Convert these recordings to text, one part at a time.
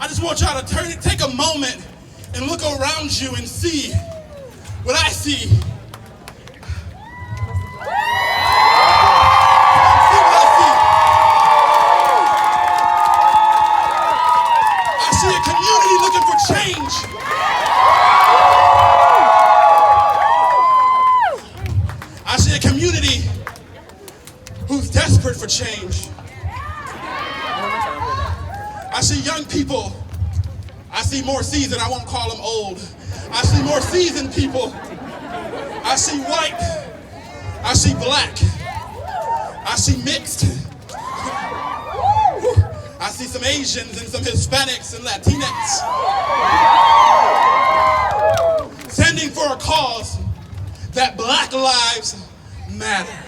I just want y'all to take a moment and look around you and see what I see. I see a community who's desperate for change. I see young people. I see more seasoned. I won't call them old. I see more seasoned people. I see white. I see black. I see mixed. I see some Asians and some Hispanics and Latinx standing for a cause that Black lives matter.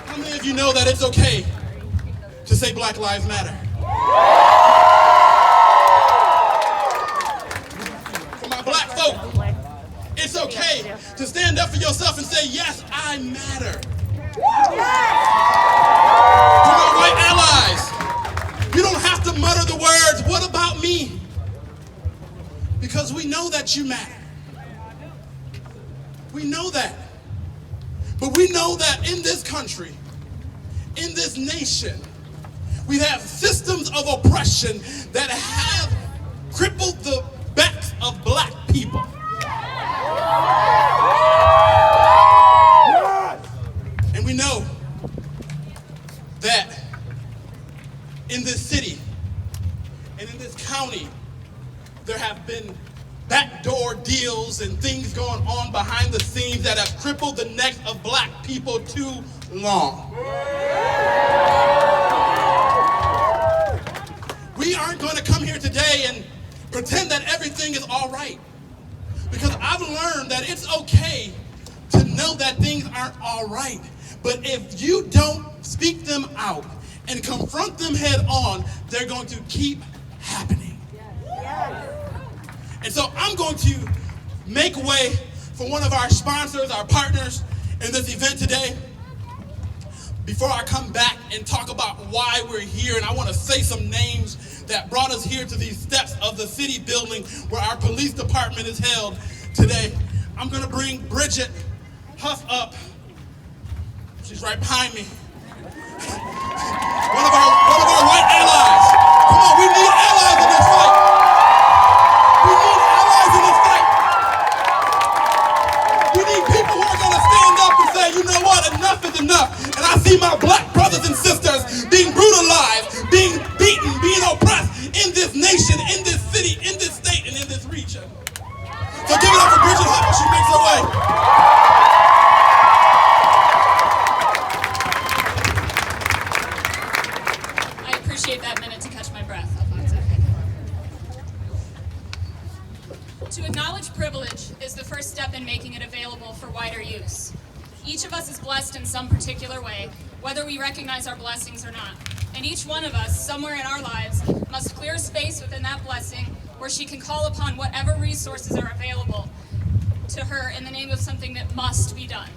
How many of you know that it's okay to say Black lives matter? For my black folk, it's okay to stand up for yourself and say, yes, I matter. For my white allies, you don't have to mutter the words, what about me? Because we know that you matter. We know that. But we know that in this country, in this nation, we have systems of oppression that have crippled the backs of black people. And we know that in this city and in this county, there have been backdoor deals and things going on behind the scenes that have crippled the necks of black people too long. We aren't going to come here today and pretend that everything is all right. Because I've learned that it's okay to know that things aren't all right. But if you don't speak them out and confront them head on, they're going to keep happening. And so I'm going to make way for one of our sponsors, our partners in this event today. Before I come back and talk about why we're here, and I want to say some names that brought us here to these steps of the city building where our police department is held today. I'm going to bring Bridget Huff up. She's right behind me. One of our white allies. Come on, we need allies in this fight. We need allies in this fight. We need people who are going to stand up and say, you know what, enough is enough. And I see my black brothers and sisters being brutalized, being beaten, being oppressed in this nation, in this city, in this state, and in this region. So give it up for Bridget Huff as she makes her way. I appreciate that minute to catch my breath. To acknowledge privilege is the first step in making it available for wider use. Each of us is blessed in some particular way, whether we recognize our blessings or not. And each one of us, somewhere in our lives, must clear a space within that blessing where she can call upon whatever resources are available to her in the name of something that must be done.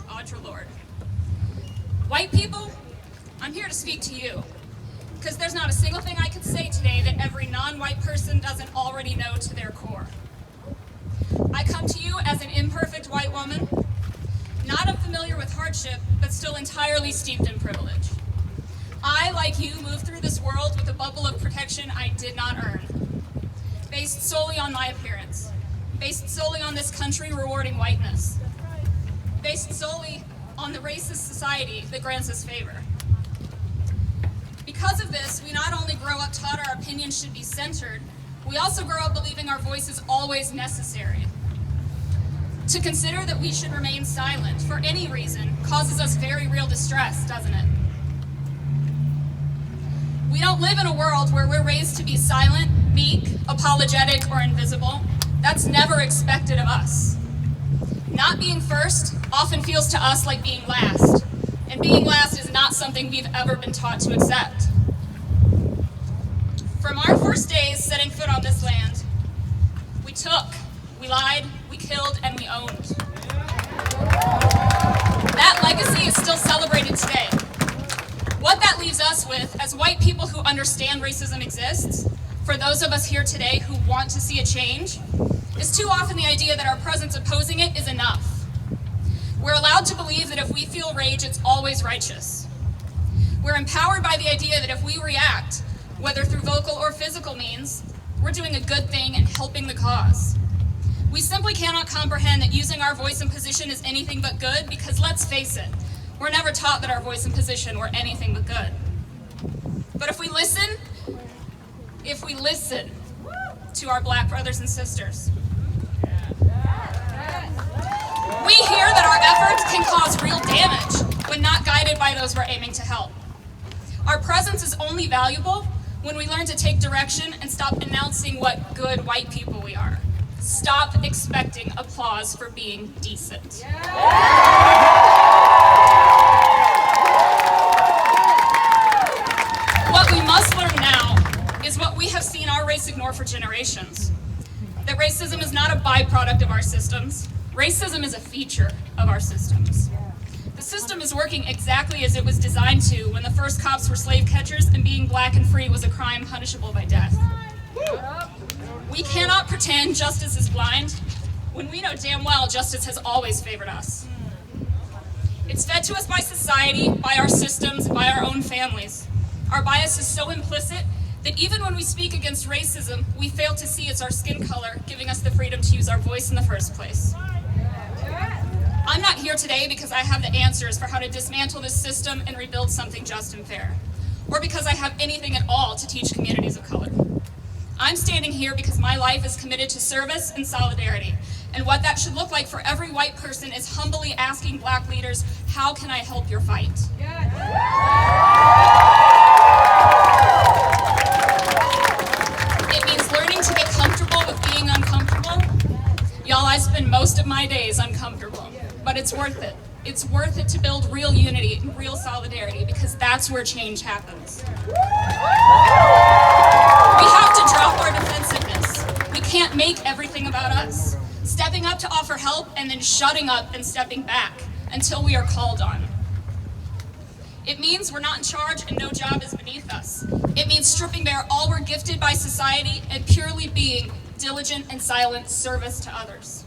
Audre Lorde. White people, I'm here to speak to you, because there's not a single thing I could say today that every non-white person doesn't already know to their core. I come to you as an imperfect white woman, not unfamiliar with hardship, but still entirely steeped in privilege. I, like you, moved through this world with a bubble of protection I did not earn, based solely on my appearance, based solely on this country rewarding whiteness, based solely on the racist society that grants us favor. Because of this, we not only grow up taught our opinions should be centered, we also grow up believing our voice is always necessary. To consider that we should remain silent for any reason causes us very real distress, doesn't it? We don't live in a world where we're raised to be silent, meek, apologetic, or invisible. That's never expected of us. Not being first often feels to us like being last, and being last is not something we've ever been taught to accept. From our first days setting foot on this land, we took, we lied, we killed, and we owned. That legacy is still celebrated with, as white people who understand racism exists, for those of us here today who want to see a change, is too often the idea that our presence opposing it is enough. We're allowed to believe that if we feel rage, it's always righteous. We're empowered by the idea that if we react, whether through vocal or physical means, we're doing a good thing and helping the cause. We simply cannot comprehend that using our voice and position is anything but good, because let's face it, we're never taught that our voice and position were anything but good. But if we listen to our black brothers and sisters, we hear that our efforts can cause real damage when not guided by those we're aiming to help. Our presence is only valuable when we learn to take direction and stop announcing what good white people we are. Stop expecting applause for being decent. What we must learn now is what we have seen our race ignore for generations. That racism is not a byproduct of our systems. Racism is a feature of our systems. The system is working exactly as it was designed to when the first cops were slave catchers and being black and free was a crime punishable by death. We cannot pretend justice is blind when we know damn well justice has always favored us. It's fed to us by society, by our systems, by our own families. Our bias is so implicit that even when we speak against racism, we fail to see it's our skin color giving us the freedom to use our voice in the first place. I'm not here today because I have the answers for how to dismantle this system and rebuild something just and fair, or because I have anything at all to teach communities of color. I'm standing here because my life is committed to service and solidarity, and what that should look like for every white person is humbly asking black leaders, how can I help your fight? It means learning to get comfortable with being uncomfortable. Y'all, I spend most of my days uncomfortable, but it's worth it. It's worth it to build real unity and real solidarity, because that's where change happens. We have to drop our defensiveness. We can't make everything about us. Stepping up to offer help and then shutting up and stepping back until we are called on. It means we're not in charge and no job is beneath us. It means stripping bare all we're gifted by society and purely being diligent and silent service to others.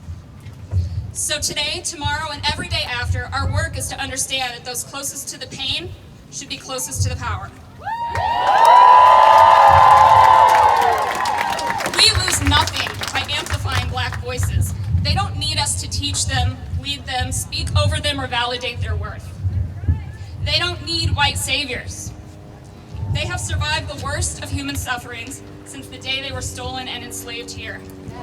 So today, tomorrow, and every day after, our work is to understand that those closest to the pain should be closest to the power. We lose nothing by amplifying black voices. They don't need us to teach them, lead them, speak over them, or validate their worth. They don't need white saviors. They have survived the worst of human sufferings since the day they were stolen and enslaved here.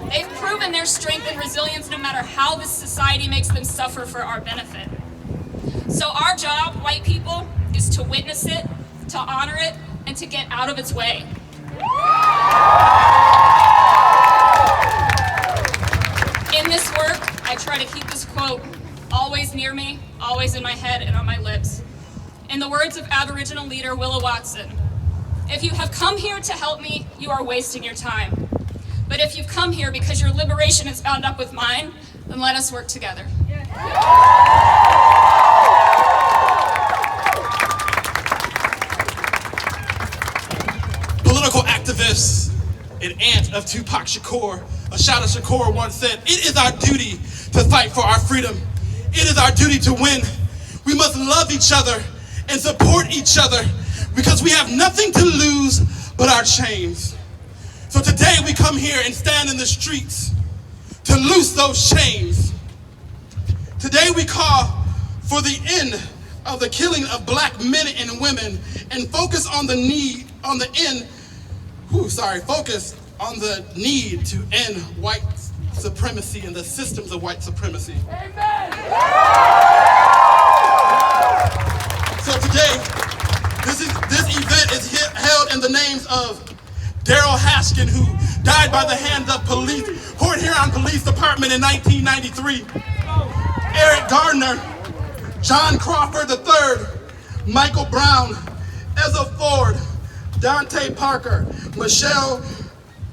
They've proven their strength and resilience no matter how this society makes them suffer for our benefit. So our job, white people, is to witness it, to honor it, and to get out of its way. In this work, I try to keep this quote always near me, always in my head and on my lips. In the words of Aboriginal leader Willa Watson, "If you have come here to help me, you are wasting your time. But if you've come here because your liberation is bound up with mine, then let us work together." Political activist and aunt of Tupac Shakur, Ashada Shakur, once said, "It is our duty to fight for our freedom. It is our duty to win. We must love each other and support each other because we have nothing to lose but our chains." So today we come here and stand in the streets to loose those chains. Today we call for the end of the killing of black men and women and focus on the need to end white supremacy and the systems of white supremacy. Amen. So today, this event is held in the names of Daryl Hashkin, who died by the hands of Port Huron Police Department in 1993. Eric Gardner, John Crawford III, Michael Brown, Ezra Ford, Dante Parker, Michelle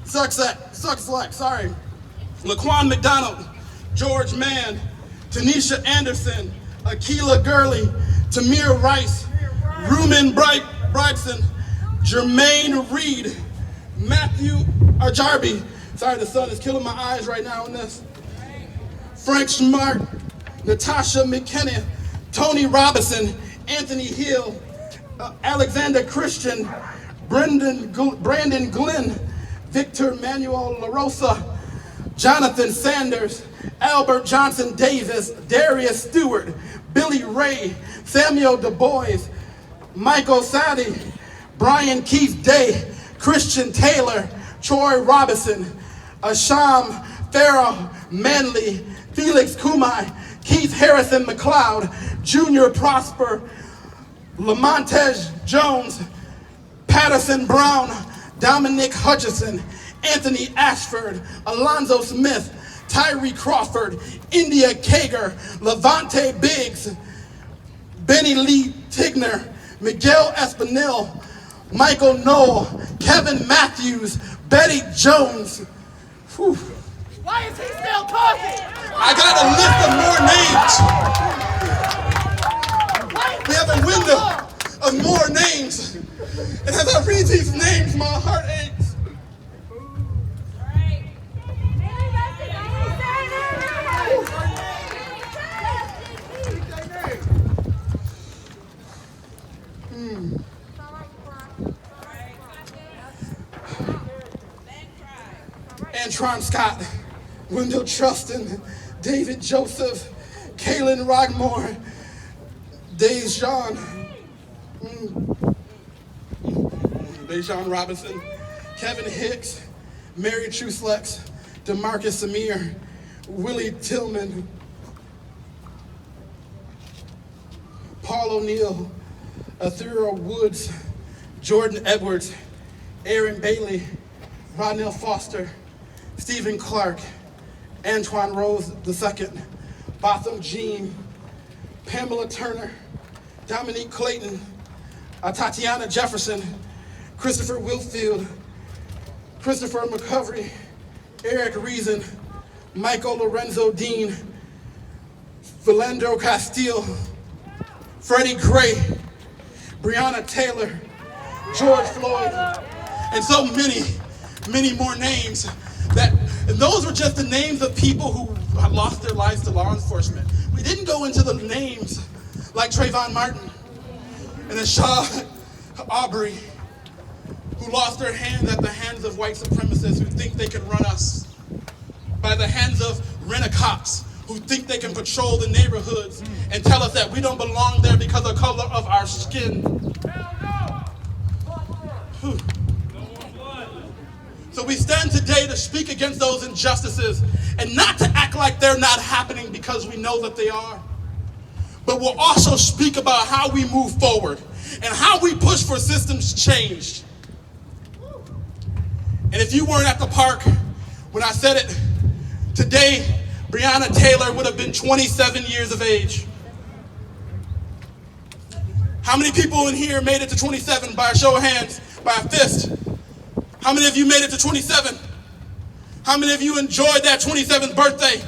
Suxlack, Laquan McDonald, George Mann, Tanisha Anderson, Akila Gurley, Tamir Rice, Ruben Bright, Bryson, Jermaine Reed, Matthew Ajarbi. Sorry, the sun is killing my eyes right now on this. Frank Smart, Natasha McKenna, Tony Robinson, Anthony Hill, Alexander Christian, Brandon Glenn, Victor Manuel LaRosa, Jonathan Sanders, Albert Johnson Davis, Darius Stewart, Billy Ray, Samuel Du Bois, Michael Sadi, Brian Keith Day, Christian Taylor, Troy Robinson, Asham Farrell Manley, Felix Kumai, Keith Harrison McLeod, Junior Prosper, Lamontez Jones, Patterson Brown, Dominic Hutchison, Anthony Ashford, Alonzo Smith, Tyree Crawford, India Kager, Levante Biggs, Benny Lee Tigner, Miguel Espinel, Michael Knoll, Kevin Matthews, Betty Jones. Whew. Why is he still talking? I got a list of more names. We have a window of more names. And as I read these names, my heart aches. Antron Scott, Wendell Trustin, David Joseph, Kaylin Rockmore, Dejan Robinson, Kevin Hicks, Mary Truslex, DeMarcus Samir, Willie Tillman, Paul O'Neill, Athura Woods, Jordan Edwards, Aaron Bailey, Rodnell Foster, Stephen Clark, Antoine Rose II, Botham Jean, Pamela Turner, Dominique Clayton, Tatiana Jefferson, Christopher Wilfield, Christopher McCovery, Eric Reason, Michael Lorenzo Dean, Philandro Castile, Freddie Gray, Breonna Taylor, George Floyd, and so many more names. And those were just the names of people who had lost their lives to law enforcement. We didn't go into the names like Trayvon Martin and Ashad Aubrey, who lost their hands at the hands of white supremacists who think they can run us, by the hands of rent-a-cops who think they can patrol the neighborhoods and tell us that we don't belong there because of the color of our skin. Whew. So we stand today to speak against those injustices and not to act like they're not happening because we know that they are. But we'll also speak about how we move forward and how we push for systems change. And if you weren't at the park when I said it, today Breonna Taylor would have been 27 years of age. How many people in here made it to 27 by a show of hands, by a fist? How many of you made it to 27? How many of you enjoyed that 27th birthday?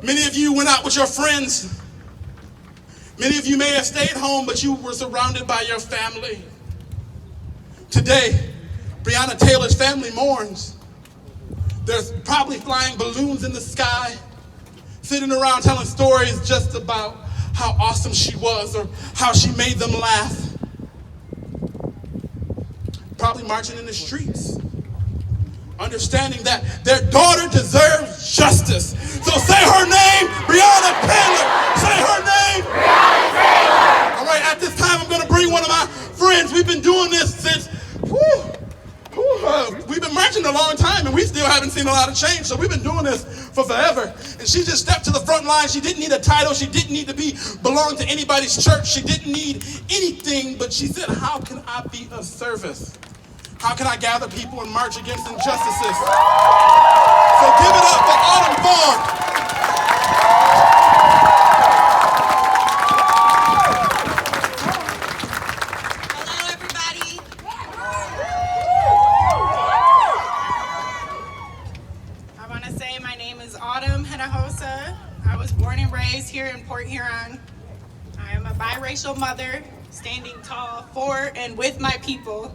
Many of you went out with your friends. Many of you may have stayed home, but you were surrounded by your family. Today, Breonna Taylor's family mourns. They're probably flying balloons in the sky, sitting around telling stories just about how awesome she was or how she made them laugh. Probably marching in the streets, understanding that their daughter deserves justice. So say her name, Breonna Taylor. Say her name. Breonna Taylor. All right, at this time, I'm going to bring one of my friends. We've been doing this since, we've been marching a long time, and we still haven't seen a lot of change. So we've been doing this for forever. And she just stepped to the front line. She didn't need a title. She didn't need to belong to anybody's church. She didn't need anything, but she said, how can I be of service? How can I gather people and march against injustices? So give it up for Autumn Vaughn. Hello, everybody. I want to say my name is Autumn Hinojosa. I was born and raised here in Port Huron. I am a biracial mother standing tall for and with my people.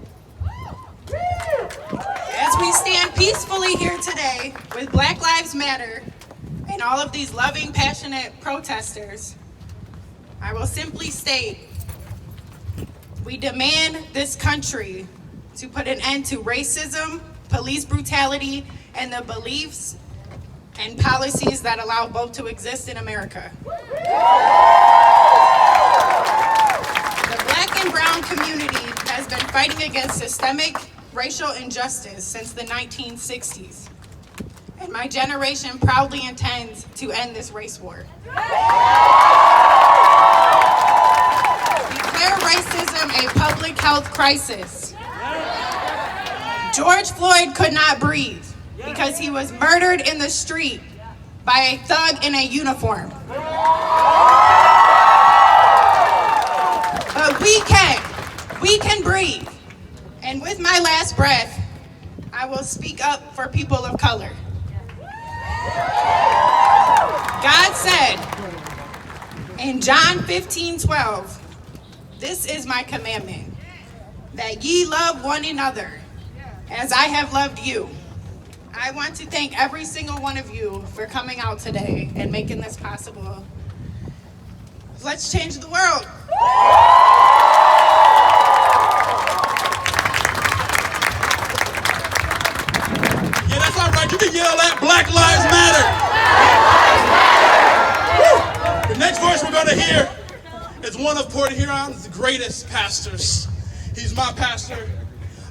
As we stand peacefully here today with Black Lives Matter and all of these loving, passionate protesters, I will simply state, we demand this country to put an end to racism, police brutality, and the beliefs and policies that allow both to exist in America. The Black and brown community has been fighting against systemic racial injustice since the 1960s, and my generation proudly intends to end this race war. Declare racism a public health crisis. George Floyd could not breathe because he was murdered in the street by a thug in a uniform. But we can breathe. And with my last breath, I will speak up for people of color. God said in John 15:12, "This is my commandment, that ye love one another as I have loved you." I want to thank every single one of you for coming out today and making this possible. Let's change the world. Yeah, that's all right. You can yell at Black Lives Matter. Woo! The next voice we're going to hear is one of Port Huron's greatest pastors. He's my pastor,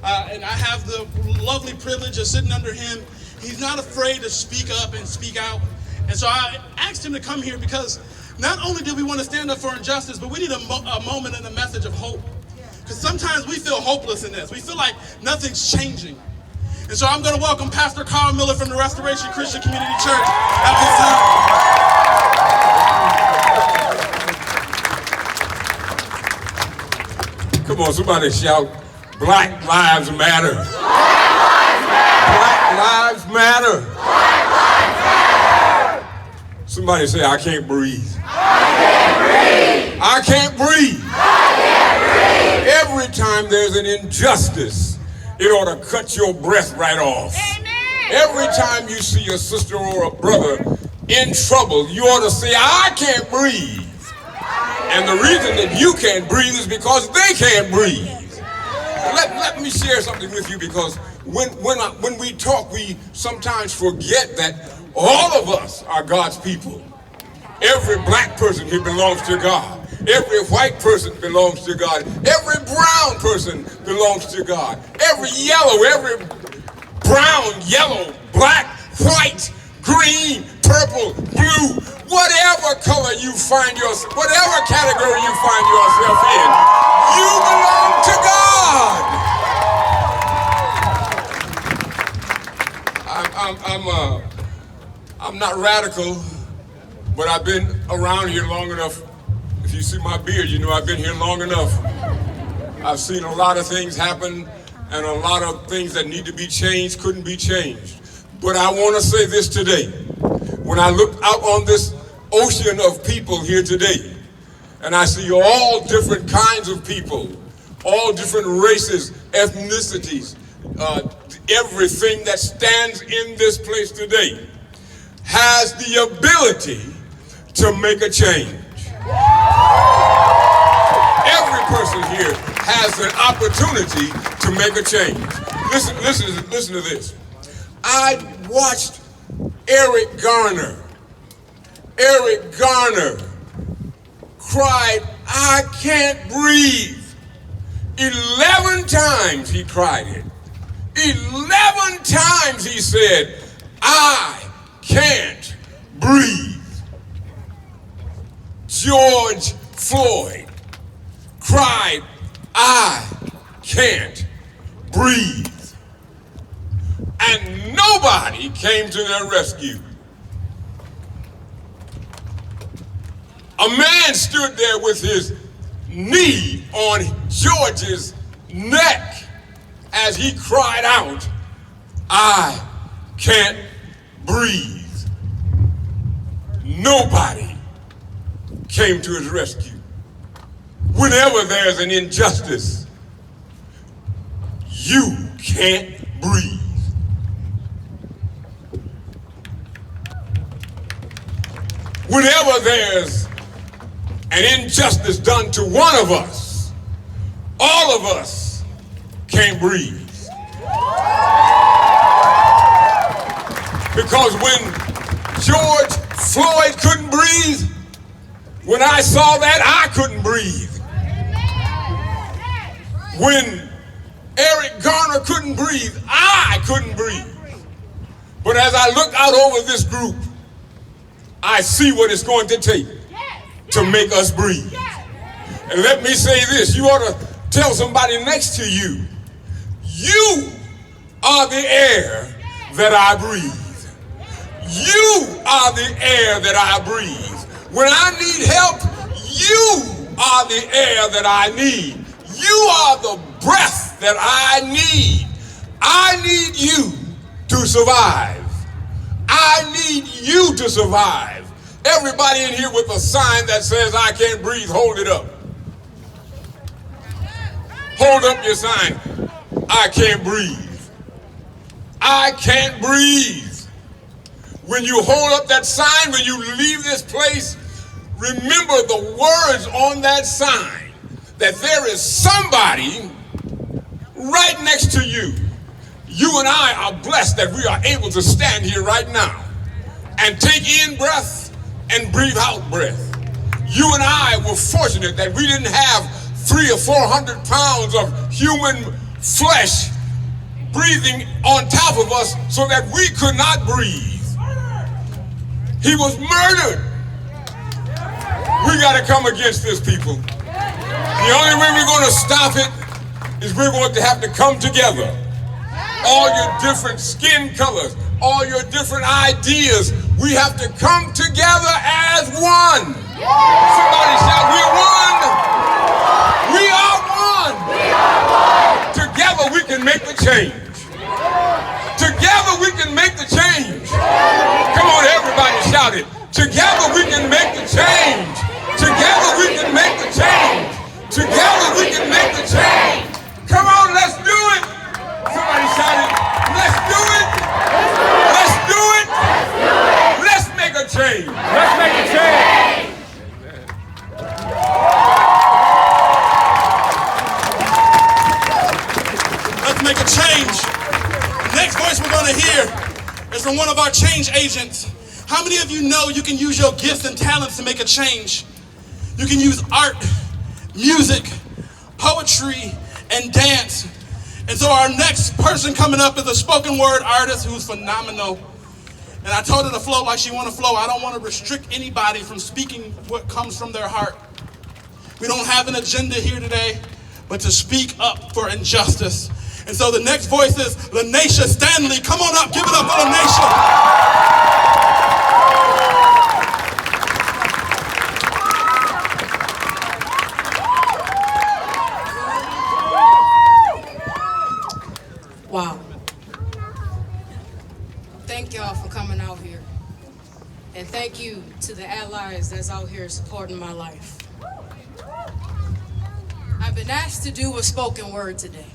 and I have the lovely privilege of sitting under him. He's not afraid to speak up and speak out. And so I asked him to come here because not only do we want to stand up for injustice, but we need a moment and a message of hope. Because sometimes we feel hopeless in this. We feel like nothing's changing. And so I'm going to welcome Pastor Carl Miller from the Restoration Christian Community Church at this time. Come on, somebody shout, Black Lives Matter. Black Lives Matter. Black Lives Matter. Somebody say, I can't breathe. I can't breathe. I can't breathe. I can't breathe. Every time there's an injustice, it ought to cut your breath right off. Amen. Every time you see a sister or a brother in trouble, you ought to say, I can't breathe. And the reason that you can't breathe is because they can't breathe. Let me share something with you, because when we talk, we sometimes forget that all of us are God's people. Every black person here belongs to God. Every white person belongs to God. Every brown person belongs to God. Every brown, yellow, black, white, green, purple, blue, whatever color you find yourself, whatever category you find yourself in, you belong to God. I'm not radical, but I've been around here long enough. If you see my beard, you know I've been here long enough. I've seen a lot of things happen, and a lot of things that need to be changed couldn't be changed. But I want to say this today. When I look out on this ocean of people here today, and I see all different kinds of people, all different races, ethnicities, everything that stands in this place today has the ability to make a change. Every person here has an opportunity to make a change. Listen to this. I watched Eric Garner. Eric Garner cried, I can't breathe. 11 times he cried it. 11 times he said, I can't breathe. George Floyd cried, I can't breathe. And nobody came to their rescue. A man stood there with his knee on George's neck as he cried out, I can't breathe. Nobody came to his rescue. Whenever there's an injustice, you can't breathe. Whenever there's an injustice done to one of us, all of us can't breathe. Because when George Floyd couldn't breathe, when I saw that, I couldn't breathe. When Eric Garner couldn't breathe, I couldn't breathe. But as I look out over this group, I see what it's going to take to make us breathe. And let me say this, you ought to tell somebody next to you, you are the air that I breathe. You are the air that I breathe. When I need help, you are the air that I need. You are the breath that I need. I need you to survive. I need you to survive. Everybody in here with a sign that says I can't breathe, hold it up. Hold up your sign. I can't breathe. I can't breathe. When you hold up that sign, when you leave this place, remember the words on that sign, that there is somebody right next to you. You and I are blessed that we are able to stand here right now and take in breath and breathe out breath. You and I were fortunate that we didn't have 300 or 400 pounds of human flesh breathing on top of us so that we could not breathe. He was murdered. We got to come against this, people. The only way we're going to stop it is we're going to have to come together. All your different skin colors, all your different ideas, we have to come together as one. Somebody shout, we're one. We are one. Together we can make the change. Together we can make the change. Come on, everybody shout it. Together we can make the change. Together we can make the change. Together we can make the change. Come on, let's do it. Somebody shout it. Let's do it. Let's do it. Let's make a change. Let's make a change. Let's make a change. Next voice we're going to hear is from one of our change agents. How many of you know you can use your gifts and talents to make a change? You can use art, music, poetry, and dance. And so our next person coming up is a spoken word artist who's phenomenal. And I told her to flow like she want to flow. I don't want to restrict anybody from speaking what comes from their heart. We don't have an agenda here today, but to speak up for injustice. And so the next voice is Lanisha Stanley. Come on up, give it up for Lanisha. Wow. Thank y'all for coming out here. And thank you to the allies that's out here supporting my life. I've been asked to do a spoken word today.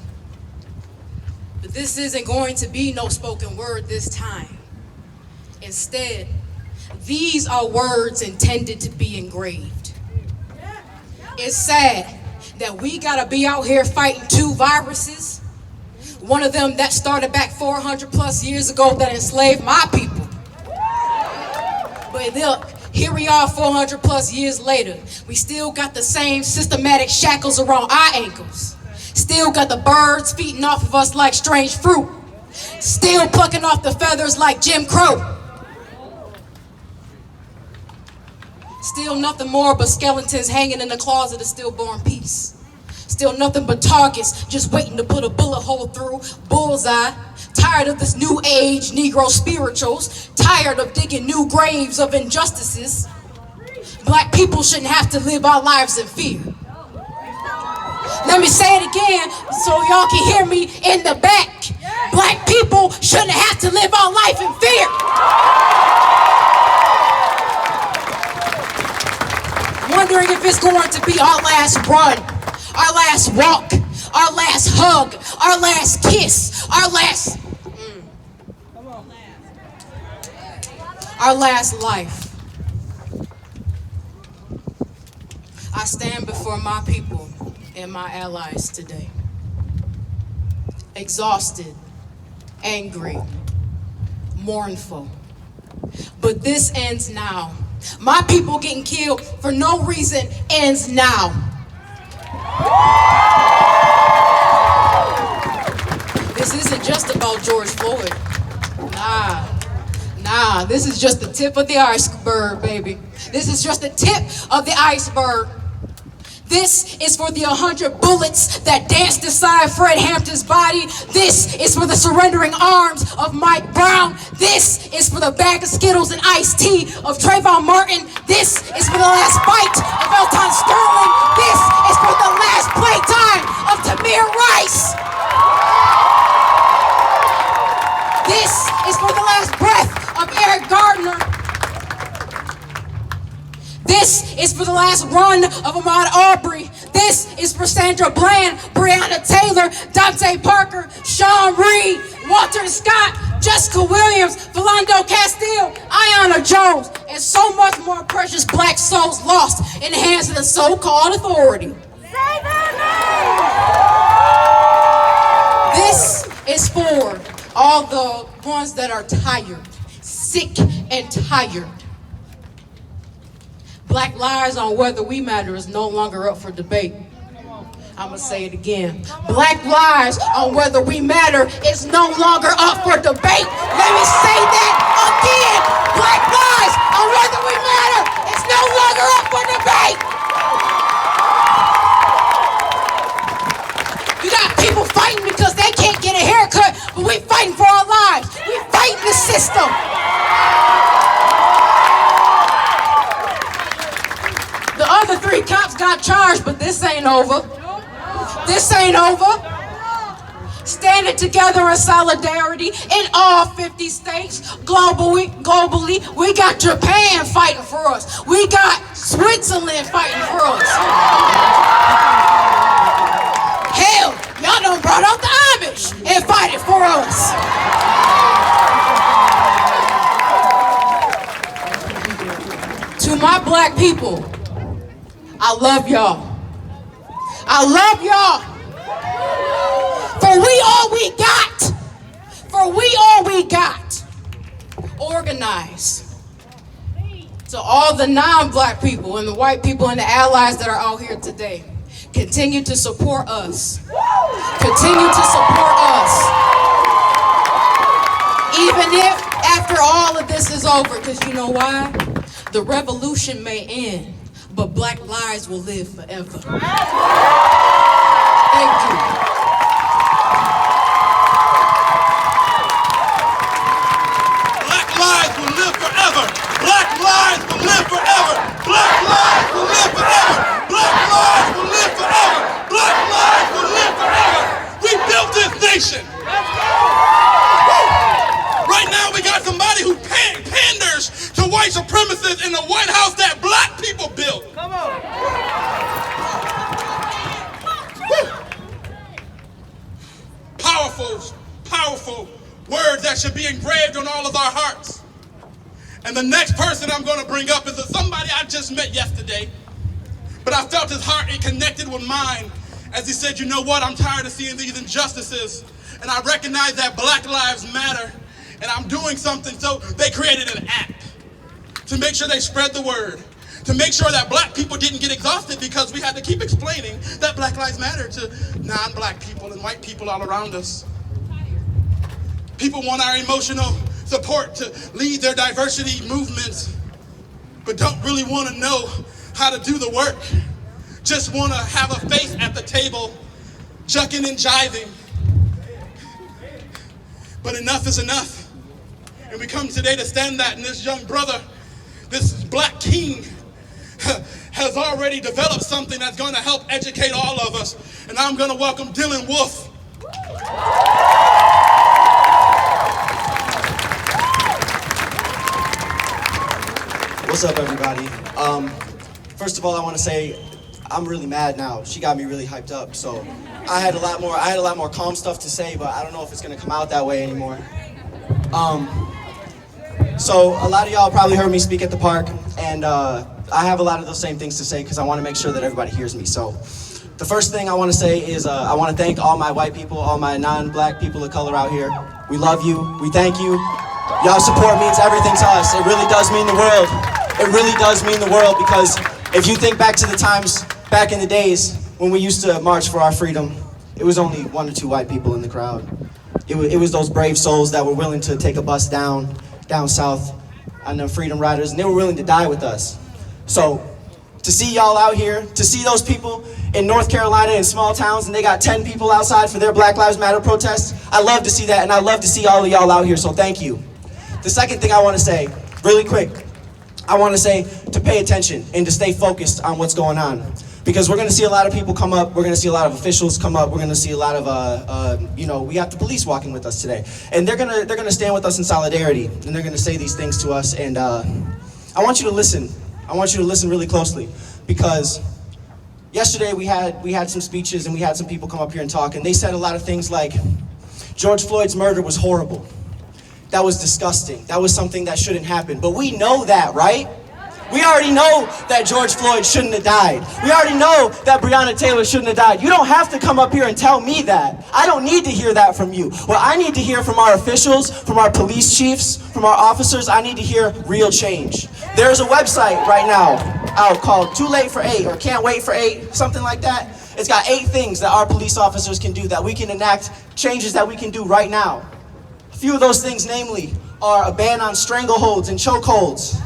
But this isn't going to be no spoken word this time. Instead, these are words intended to be engraved. It's sad that we gotta be out here fighting two viruses. One of them that started back 400 plus years ago that enslaved my people. But look, here we are 400 plus years later. We still got the same systematic shackles around our ankles. Still got the birds feeding off of us like strange fruit. Still plucking off the feathers like Jim Crow. Still nothing more but skeletons hanging in the closet of stillborn peace. Still nothing but targets just waiting to put a bullet hole through. Bullseye. Tired of this new age Negro spirituals. Tired of digging new graves of injustices. Black people shouldn't have to live our lives in fear. Let me say it again so y'all can hear me in the back. Black people shouldn't have to live our life in fear. One wondering if it's going to be our last run, our last walk, our last hug, our last kiss, our last life. I stand before my people and my allies today, exhausted, angry, mournful. But this ends now. My people getting killed for no reason ends now. This isn't just about George Floyd. Nah, this is just the tip of the iceberg, baby. This is just the tip of the iceberg. This is for the 100 bullets that danced inside Fred Hampton's body. This is for the surrendering arms of Mike Brown. This is for the bag of Skittles and iced tea of Trayvon Martin. This is for the last fight of Elton Sterling. This is for the last playtime of Tamir Rice. This is for the last breath of Eric Gardner. This is for the last run of Ahmaud Arbery. This is for Sandra Bland, Breonna Taylor, Dante Parker, Sean Reed, Walter Scott, Jessica Williams, Philando Castile, Ayanna Jones, and so much more precious black souls lost in the hands of the so-called authority. This is for all the ones that are tired, sick and tired. Black lives on whether we matter is no longer up for debate. I'm gonna say it again. Black lives on whether we matter is no longer up for debate. Let me say that again. Black lives on whether we matter is no longer up for debate. You got people fighting because they can't get a haircut, but we fighting for our lives. We fighting the system. The other 3 cops got charged, but this ain't over. This ain't over. Standing together in solidarity in all 50 states, globally, we got Japan fighting for us. We got Switzerland fighting for us. Hell, y'all done brought out the Amish and fighting for us. To my black people, I love y'all. I love y'all. For we all we got. For we all we got. Organize. To all the non-black people and the white people and the allies that are out here today, continue to support us. Continue to support us. Even if after all of this is over, because you know why? The revolution may end, but black lives will live forever. Thank you. Black lives will live forever. Black lives will live forever. Black lives will live forever. Black lives will live forever. Black lives will live forever. We built this nation. Right now we got somebody who panders to white supremacists in the White House that black people built. Come on. Powerful words that should be engraved on all of our hearts. And the next person I'm going to bring up is somebody I just met yesterday, but I felt his heart, it connected with mine as he said, you know what, I'm tired of seeing these injustices, and I recognize that black lives matter, and I'm doing something. So they created an app to make sure they spread the word, to make sure that black people didn't get exhausted because we had to keep explaining that black lives matter to non-black people and white people all around us. People want our emotional support to lead their diversity movements, but don't really want to know how to do the work. Just want to have a face at the table, jucking and jiving. But enough is enough. And we come today to stand that, and this young brother, this black king, has already developed something that's going to help educate all of us. And I'm going to welcome Dylan Wolf. What's up, everybody? First of all, I want to say I'm really mad now. She got me really hyped up. So I had a lot more calm stuff to say, but I don't know if it's gonna come out that way anymore. So a lot of y'all probably heard me speak at the park, and I have a lot of those same things to say because I want to make sure that everybody hears me. So the first thing I want to say is I want to thank all my white people, all my non-black people of color out here. We love you. We thank you. Y'all support means everything to us. It really does mean the world. It really does mean the world, because if you think back to the times back in the days when we used to march for our freedom, it was only 1 or 2 white people in the crowd. It was those brave souls that were willing to take a bus down south on the Freedom Riders, and they were willing to die with us. So to see y'all out here, to see those people in North Carolina in small towns and they got 10 people outside for their Black Lives Matter protests, I love to see that, and I love to see all of y'all out here, so thank you. The second thing I want to say, really quick, I want to say to pay attention and to stay focused on what's going on. Because we're going to see a lot of people come up, we're going to see a lot of officials come up, we're going to see a lot of, we have the police walking with us today. And they're going to stand with us in solidarity, and they're going to say these things to us, and I want you to listen. I want you to listen really closely, because yesterday we had some speeches and we had some people come up here and talk, and they said a lot of things like, George Floyd's murder was horrible. That was disgusting. That was something that shouldn't happen. But we know that, right? We already know that George Floyd shouldn't have died. We already know that Breonna Taylor shouldn't have died. You don't have to come up here and tell me that. I don't need to hear that from you. What I need to hear from our officials, from our police chiefs, from our officers, I need to hear real change. There's a website right now out called Too Late for 8 or Can't Wait for 8, something like that. It's got 8 things that our police officers can do, that we can enact, changes that we can do right now. A few of those things, namely, are a ban on strangleholds and chokeholds.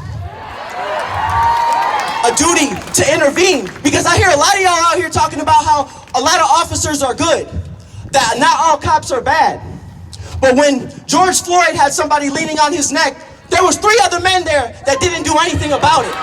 A duty to intervene, because I hear a lot of y'all out here talking about how a lot of officers are good, that not all cops are bad. But when George Floyd had somebody leaning on his neck, there was 3 other men there that didn't do anything about it.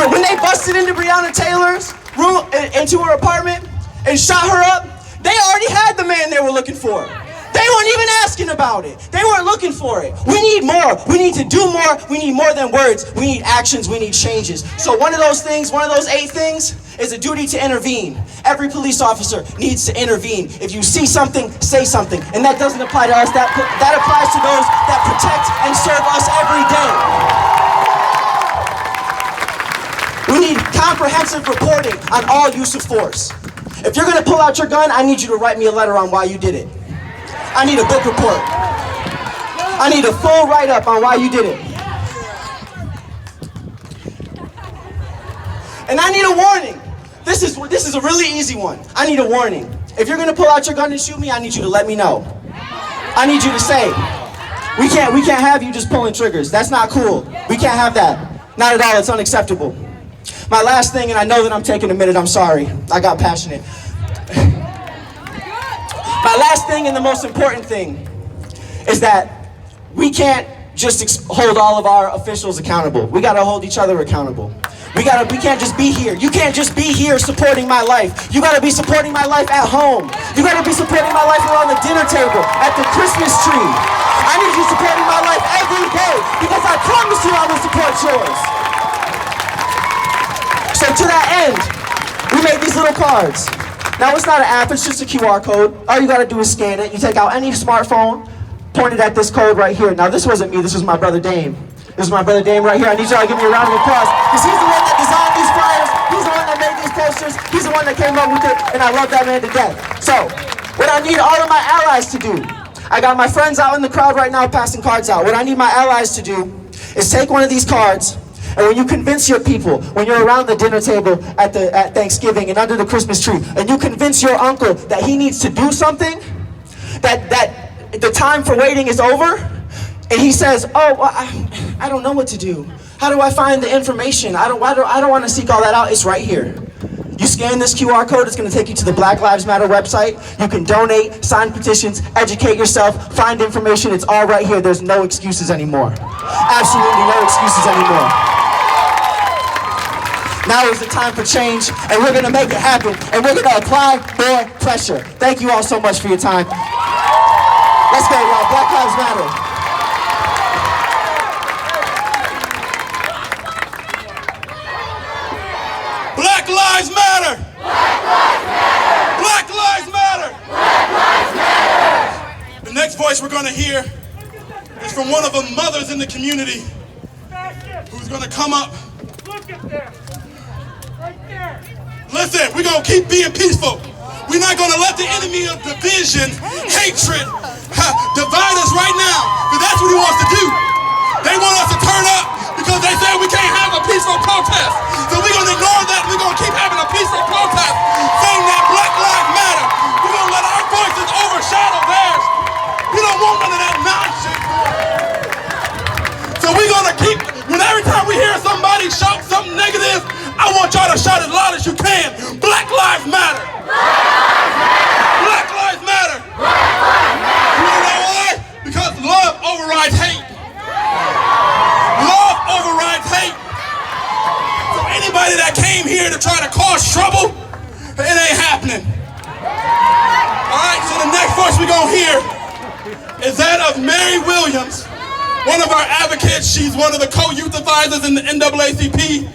When they busted into Breonna Taylor's room, into her apartment, and shot her up, they already had the man they were looking for. They weren't even asking about it. They weren't looking for it. We need more. We need to do more. We need more than words. We need actions. We need changes. So one of those things, one of those 8 things, is a duty to intervene. Every police officer needs to intervene. If you see something, say something. And that doesn't apply to us. That applies to those that protect and serve us every day. We need comprehensive reporting on all use of force. If you're going to pull out your gun, I need you to write me a letter on why you did it. I need a book report. I need a full write-up on why you did it. And I need a warning. This is a really easy one. I need a warning. If you're gonna pull out your gun and shoot me, I need you to let me know. I need you to say, we can't have you just pulling triggers. That's not cool. We can't have that. Not at all. It's unacceptable. My last thing, and I know that I'm taking a minute, I'm sorry. I got passionate. My last thing and the most important thing is that we can't just hold all of our officials accountable. We gotta hold each other accountable. We can't just be here. You can't just be here supporting my life. You gotta be supporting my life at home. You gotta be supporting my life around the dinner table, at the Christmas tree. I need you supporting my life every day, because I promise you I will support yours. So to that end, we made these little cards. Now it's not an app, it's just a QR code. All you gotta do is scan it. You take out any smartphone, point it at this code right here. Now this wasn't me, this was my brother Dame. This is my brother Dame right here. I need y'all to give me a round of applause, because he's the one that designed these flyers, he's the one that made these posters, he's the one that came up with it, and I love that man to death. So, what I need all of my allies to do, I got my friends out in the crowd right now passing cards out. What I need my allies to do is take one of these cards, and when you convince your people, when you're around the dinner table at Thanksgiving and under the Christmas tree, and you convince your uncle that he needs to do something, that the time for waiting is over, and he says, oh, well, I don't know what to do. How do I find the information? I don't want to seek all that out. It's right here. You scan this QR code, it's going to take you to the Black Lives Matter website. You can donate, sign petitions, educate yourself, find information. It's all right here. There's no excuses anymore. Absolutely no excuses anymore. Now is the time for change, and we're going to make it happen, and we're going to apply more pressure. Thank you all so much for your time. Let's go, y'all. Black Lives Matter. Lives Matter. Black Lives Matter. Black Lives Matter. Black Lives Matter. The next voice we're going to hear is from one of the mothers in the community who's going to come up. Look at there. Right there. Listen, we're going to keep being peaceful. We're not going to let the enemy of division, hatred, divide us right now, because that's what he wants to do. They want us to turn up because they say we can't have a peaceful protest. So we're going to ignore that. We're going to keep having a peaceful protest saying that Black Lives Matter. We're going to let our voices overshadow theirs. We don't want none of that nonsense. So we're going to keep, when every time we hear somebody shout something negative, I want y'all to shout as loud as you can. Black Lives Matter. Black Lives Matter. Black Lives Matter. You know why? Because love overrides hate. Love overrides hate. So anybody that came here to try to cause trouble, it ain't happening. All right, so the next voice we're going to hear is that of Mary Williams, one of our advocates. She's one of the co-youth advisors in the NAACP.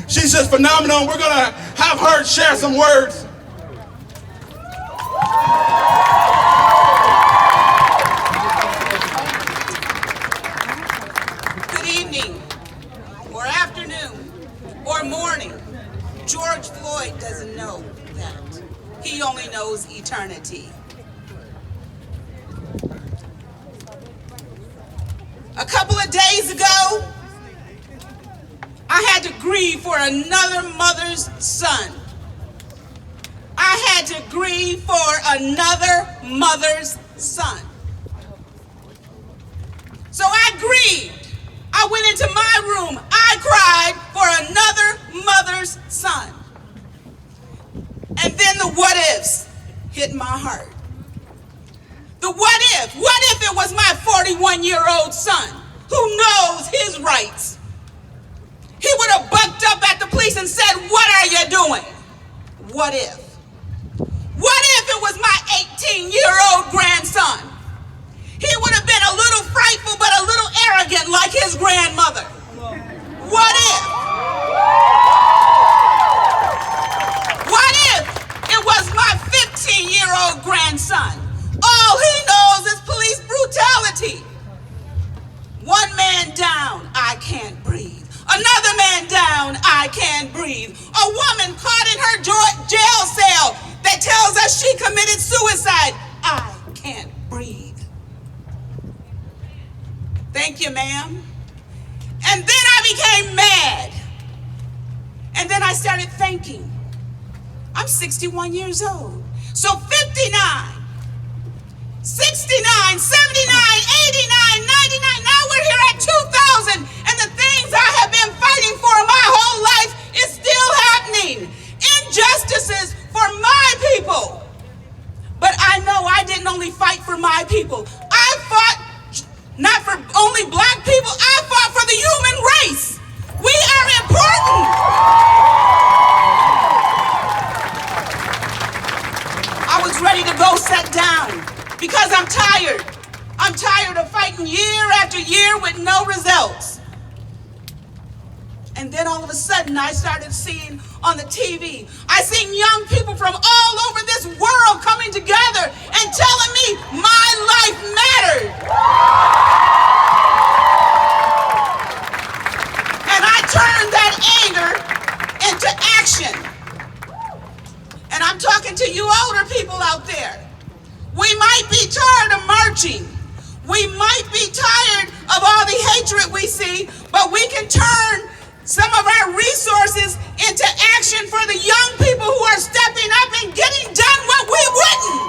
She's just phenomenal. We're going to have her share some words. Good evening, or afternoon, or morning. George Floyd doesn't know that. He only knows eternity. A couple of days ago, I had to grieve for another mother's son. I had to grieve for another mother's son. So I grieved. I went into my room. I cried for another mother's son. And then the what ifs hit my heart. The what if it was my 41-year-old son who knows his rights? He would have bucked up at the police and said, "What are you doing?" What if? What if it was my 18-year-old grandson? He would have been a little frightful but a little arrogant like his grandmother. What if? What if it was my 15-year-old grandson? All he knows is police brutality. One man down, I can't breathe. Another man down, I can't breathe. A woman caught in her jail cell that tells us she committed suicide. I can't breathe. Thank you, ma'am. And then I became mad. And then I started thinking, I'm 61 years old. So 59, 69, 79, 89, 99, now we're here at 2000, and the things I have been fighting for my whole life is still happening. Injustices for my people. But I know I didn't only fight for my people. I fought not for only black people, I fought for the human race. We are important. I was ready to go sit down because I'm tired. I'm tired of fighting year after year with no results. And then all of a sudden I started seeing on the TV, I seen young people from all over this world coming together and telling me my life mattered. And I turned that anger into action. And I'm talking to you older people out there. We might be tired of marching. We might be tired of all the hatred we see, but we can turn some of our resources into action for the young people who are stepping up and getting done what we wouldn't.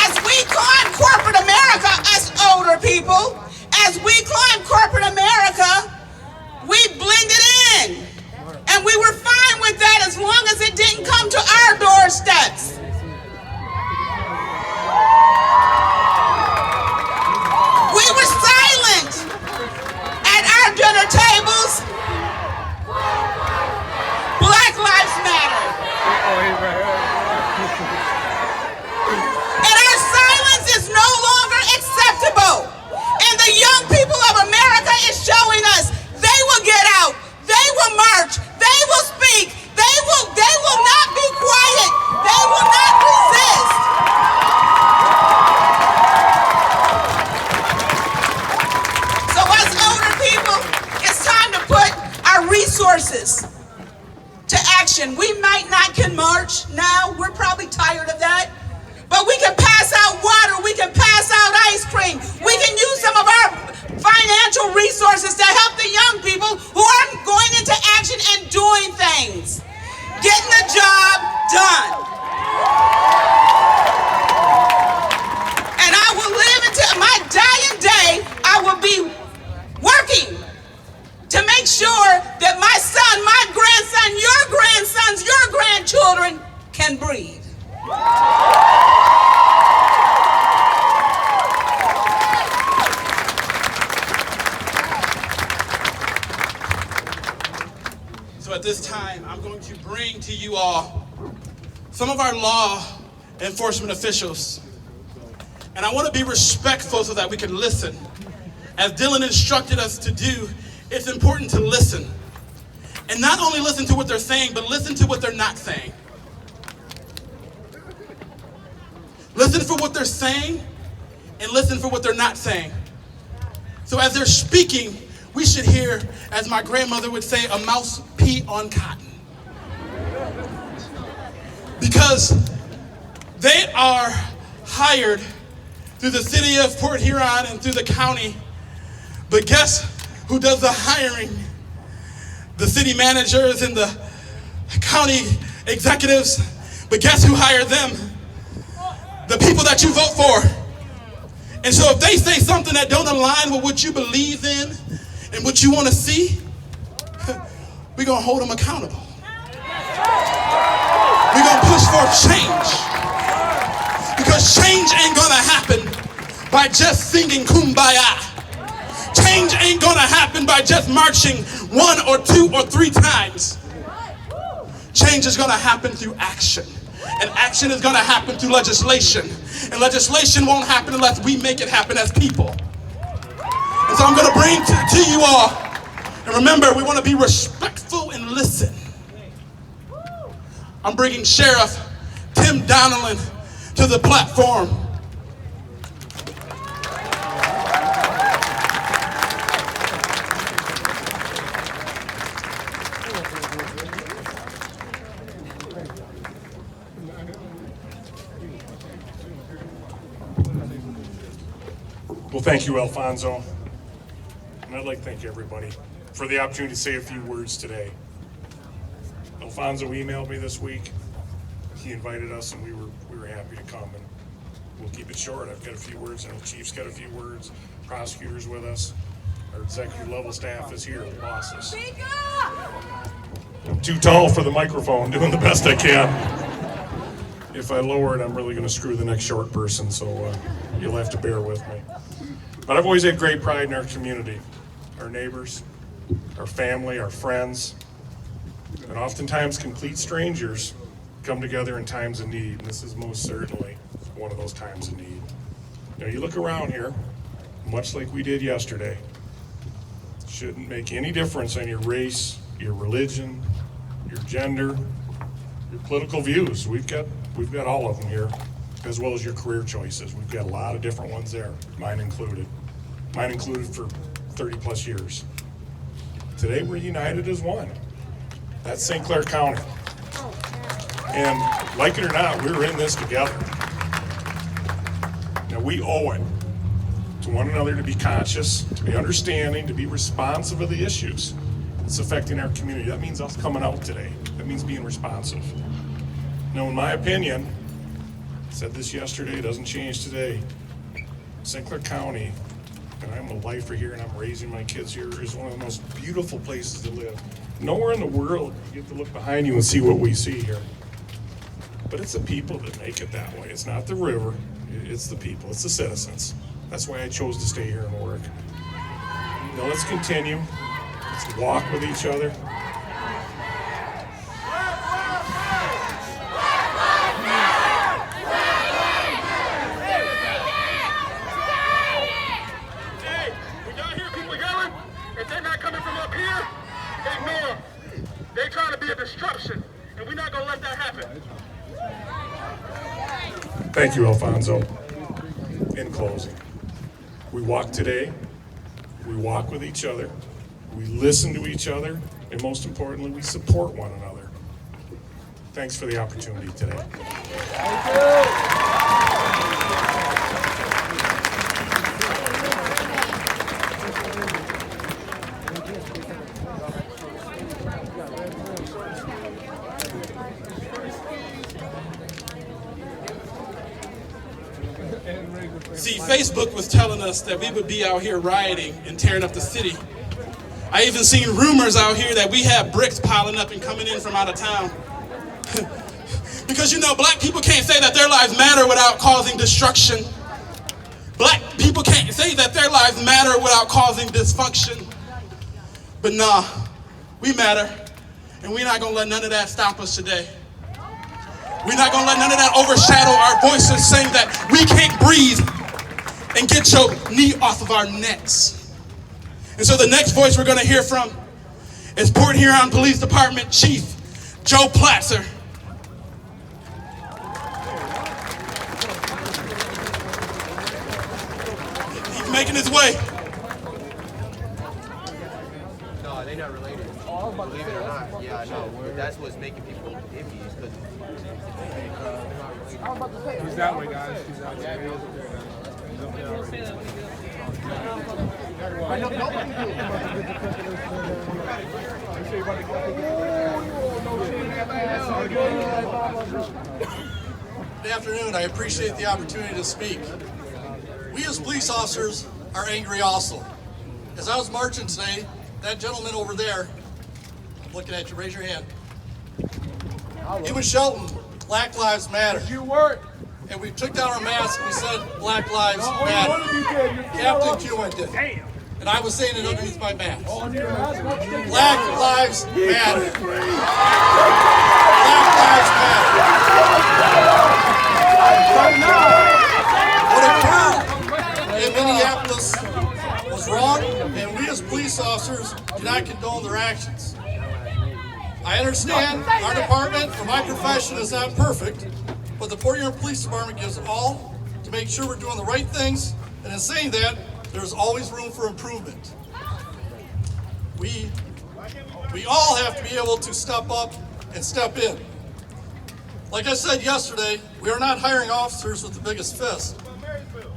As we climb corporate America, us older people, as we climb corporate America, we blended in. And we were fine with that as long as it didn't come to our doorsteps. We were silent at our dinner tables. Black Lives Matter. And our silence is no longer acceptable. And the young people of America is showing us action. We might not can march now. We're probably tired of that. But we can pass out water. We can pass out ice cream. We can use some of our financial resources to help the young people who are going into action and doing things. Getting the job done. And I will live until my dying day. I will be working to make sure that my son, my grandson, your grandsons, your grandchildren can breathe. So at this time, I'm going to bring to you all some of our law enforcement officials. And I want to be respectful so that we can listen. As Dylan instructed us to do, it's important to listen. And not only listen to what they're saying, but listen to what they're not saying. Listen for what they're saying and listen for what they're not saying. So as they're speaking, we should hear, as my grandmother would say, a mouse pee on cotton. Because they are hired through the city of Port Huron and through the county. But guess who does the hiring? The city managers and the county executives. But guess who hired them? The people that you vote for. And so if they say something that don't align with what you believe in and what you want to see, we're going to hold them accountable. We're going to push for change. Because change ain't going to happen by just singing Kumbaya. Change ain't going to happen by just marching 1 or 2 or 3 times. Change is going to happen through action. And action is going to happen through legislation. And legislation won't happen unless we make it happen as people. And so I'm going to bring to you all, and remember, we want to be respectful and listen. I'm bringing Sheriff Tim Donnellan to the platform. Well, thank you, Alfonso. And I'd like to thank everybody for the opportunity to say a few words today. Alfonso emailed me this week. He invited us, and we were happy to come. And we'll keep it short. I've got a few words, and the chief's got a few words. Prosecutors with us. Our executive level staff is here, the bosses. I'm too tall for the microphone, doing the best I can. If I lower it, I'm really going to screw the next short person, so you'll have to bear with me. But I've always had great pride in our community, our neighbors, our family, our friends, and oftentimes complete strangers come together in times of need, and this is most certainly one of those times of need. Now, you look around here, much like we did yesterday. It shouldn't make any difference on your race, your religion, your gender, your political views. We've got all of them here, as well as your career choices. We've got a lot of different ones there, mine included. Mine included for 30 plus years. Today we're united as one. That's St. Clair County. And like it or not, we're in this together. Now we owe it to one another to be conscious, to be understanding, to be responsive of the issues that's affecting our community. That means us coming out today. That means being responsive. Now, in my opinion, I said this yesterday, it doesn't change today. St. Clair County, and I'm a lifer here and I'm raising my kids here, is one of the most beautiful places to live. Nowhere in the world you get to look behind you and see what we see here. But it's the people that make it that way. It's not the river, it's the people, it's the citizens. That's why I chose to stay here and work. Now let's continue. Let's walk with each other. They're trying to be a disruption, and we're not going to let that happen. Thank you, Alfonso. In closing, we walk today, we walk with each other, we listen to each other, and most importantly, we support one another. Thanks for the opportunity today. See, Facebook was telling us that we would be out here rioting and tearing up the city. I even seen rumors out here that we have bricks piling up and coming in from out of town. Because you know, black people can't say that their lives matter without causing destruction. Black people can't say that their lives matter without causing dysfunction. But nah, we matter, and we're not gonna let none of that stop us today. We're not gonna let none of that overshadow our voices saying that we can't breathe and get your knee off of our necks. And so the next voice we're gonna hear from is Port Huron Police Department Chief Joe Platzer. He's making his way. No, they're not related. Believe it or not. Yeah, I know. That's what's making people iffy. He's that way, guys. He's that way. Good afternoon. I appreciate the opportunity to speak. We as police officers are angry also. As I was marching today, that gentleman over there, I'm looking at you, raise your hand. He was shouting, "Black Lives Matter." You weren't. And we took down our masks and we said, "Black Lives Matter." Captain Q went did. And I was saying it underneath my mask. Black Lives Matter. Black Lives Matter. What occurred in Minneapolis was wrong, and we as police officers do not condone their actions. I understand our department, for my profession, is not perfect, but the Port Huron Police Department gives all to make sure we're doing the right things, and in saying that, there's always room for improvement. We all have to be able to step up and step in. Like I said yesterday, we are not hiring officers with the biggest fist,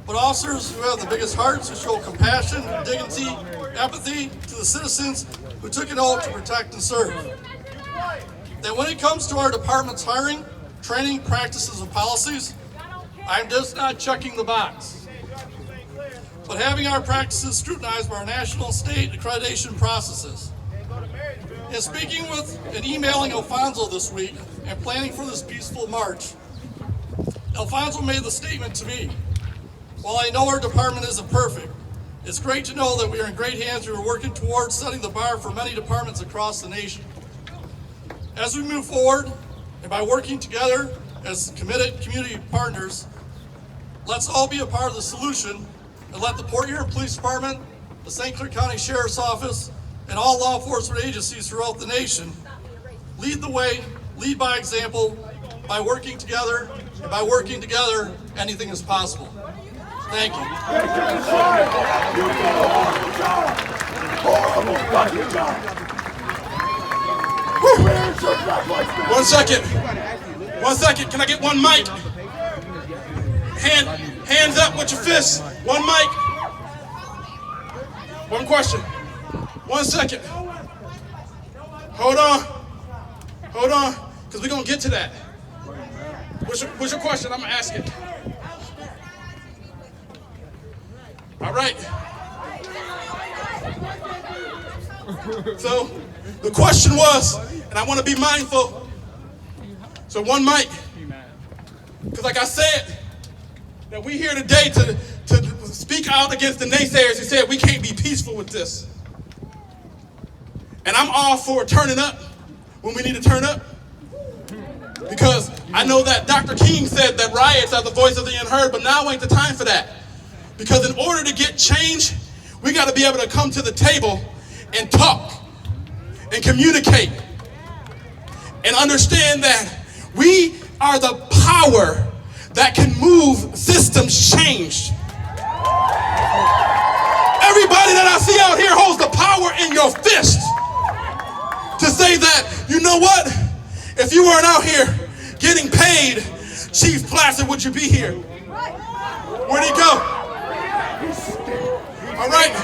but officers who have the biggest hearts, who show compassion, dignity, empathy to the citizens who took it all to protect and serve. That when it comes to our department's hiring, training, practices, and policies, I'm just not checking the box, but having our practices scrutinized by our national and state accreditation processes. In speaking with and emailing Alfonso this week and planning for this peaceful march, Alfonso made the statement to me, "While I know our department isn't perfect, it's great to know that we are in great hands and we're working towards setting the bar for many departments across the nation." As we move forward, and by working together as committed community partners, let's all be a part of the solution and let the Port Huron Police Department, the St. Clair County Sheriff's Office, and all law enforcement agencies throughout the nation lead the way, lead by example, by working together, and by working together, anything is possible. Thank you. 1 second. 1 second. Can I get one mic? Hands up with your fists. One mic. One question. 1 second. Hold on. Hold on. Because we're going to get to that. What's your question? I'm going to ask it. All right. So the question was, and I want to be mindful. So one mic. Because like I said, that we here today to speak out against the naysayers who said we can't be peaceful with this. And I'm all for turning up when we need to turn up. Because I know that Dr. King said that riots are the voice of the unheard, but now ain't the time for that. Because in order to get change, we got to be able to come to the table and talk and communicate and understand that we are the power that can move systems change. Everybody that I see out here holds the power in your fist to say that, you know what? If If you weren't out here getting paid, Chief Placer, would you be here? Where'd he go? All right,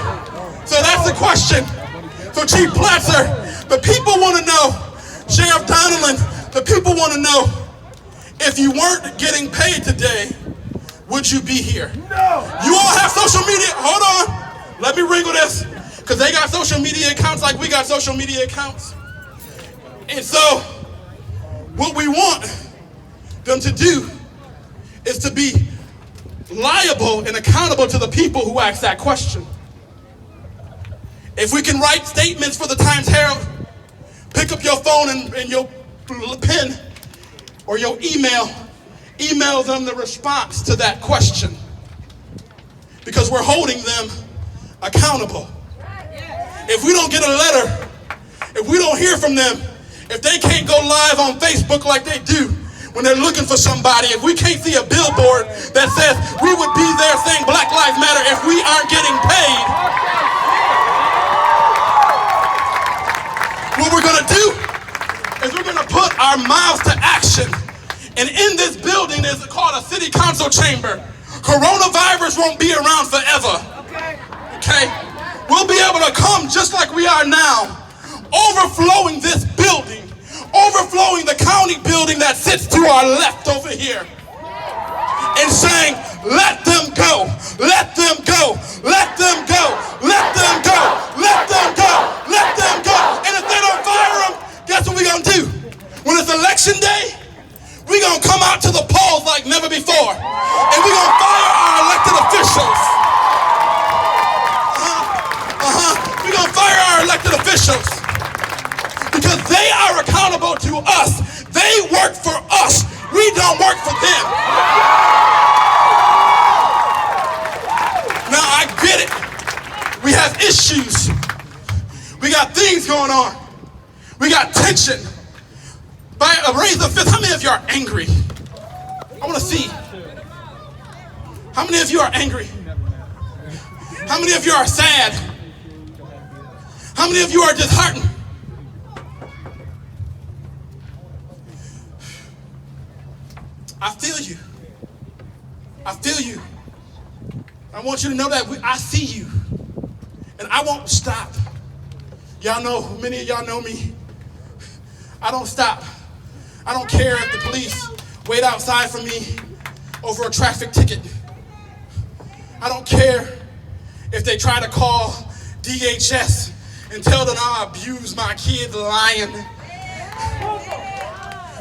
so that's the question. So Chief Placer, the people want to know, Sheriff Donnellan, the people want to know, if you weren't getting paid today, would you be here? No. You all have social media, hold on, let me wrinkle this, because they got social media accounts like we got social media accounts. And so, what we want them to do is to be liable and accountable to the people who ask that question. If we can write statements for the Times-Herald, pick up your phone and your pen or your email them the response to that question. Because we're holding them accountable. If we don't get a letter, if we don't hear from them, if they can't go live on Facebook like they do when they're looking for somebody, if we can't see a billboard that says we would be there saying Black Lives Matter if we aren't getting paid, what we're going to do is we're going to put our mouths to action. And in this building is called a city council chamber. Coronavirus won't be around forever. Okay? We'll be able to come just like we are now, overflowing this building, overflowing the county building that sits to our left over here, and saying, let them go, let them go, let them go, let them go, let them go, let them go. And if they don't fire them, guess what we're going to do? When it's election day, we're going to come out to the polls like never before, and we're going to fire our elected officials. We're going to fire our elected officials because they are accountable to us. They work for us. We don't work for them. Now, I get it. We have issues. We got things going on. We got tension. By a raise of fist, how many of you are angry? I want to see. How many of you are angry? How many of you are sad? How many of you are disheartened? I feel you. I feel you. I want you to know that I see you. And I won't stop. Y'all know, many of y'all know me. I don't stop. I don't care if the police wait outside for me over a traffic ticket. I don't care if they try to call DHS and tell them I abuse my kid lying.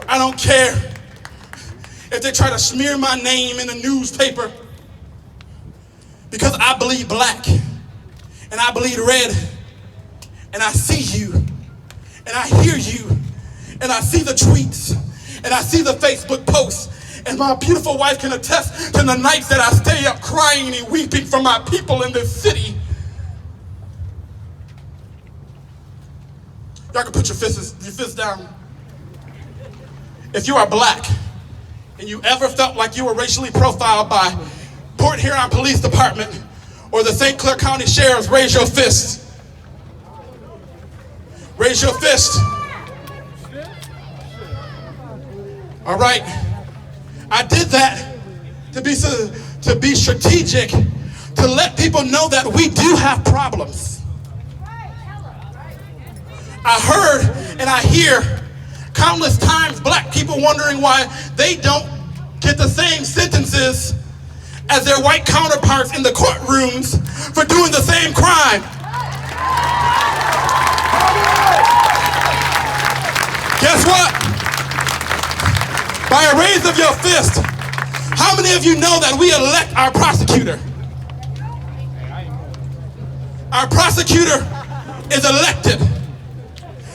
I don't care if they try to smear my name in the newspaper, because I bleed black and I bleed red, and I see you and I hear you and I see the tweets and I see the Facebook posts, and my beautiful wife can attest to the nights that I stay up crying and weeping for my people in this city. Y'all can put your fists down. If you are black and you ever felt like you were racially profiled by Port Huron Police Department or the St. Clair County Sheriffs, raise your fist. Raise your fist. All right. I did that to be strategic, to let people know that we do have problems. I heard and I hear countless times black people wondering why they don't get the same sentences as their white counterparts in the courtrooms for doing the same crime. Guess what? By a raise of your fist, how many of you know that we elect our prosecutor? Our prosecutor is elected.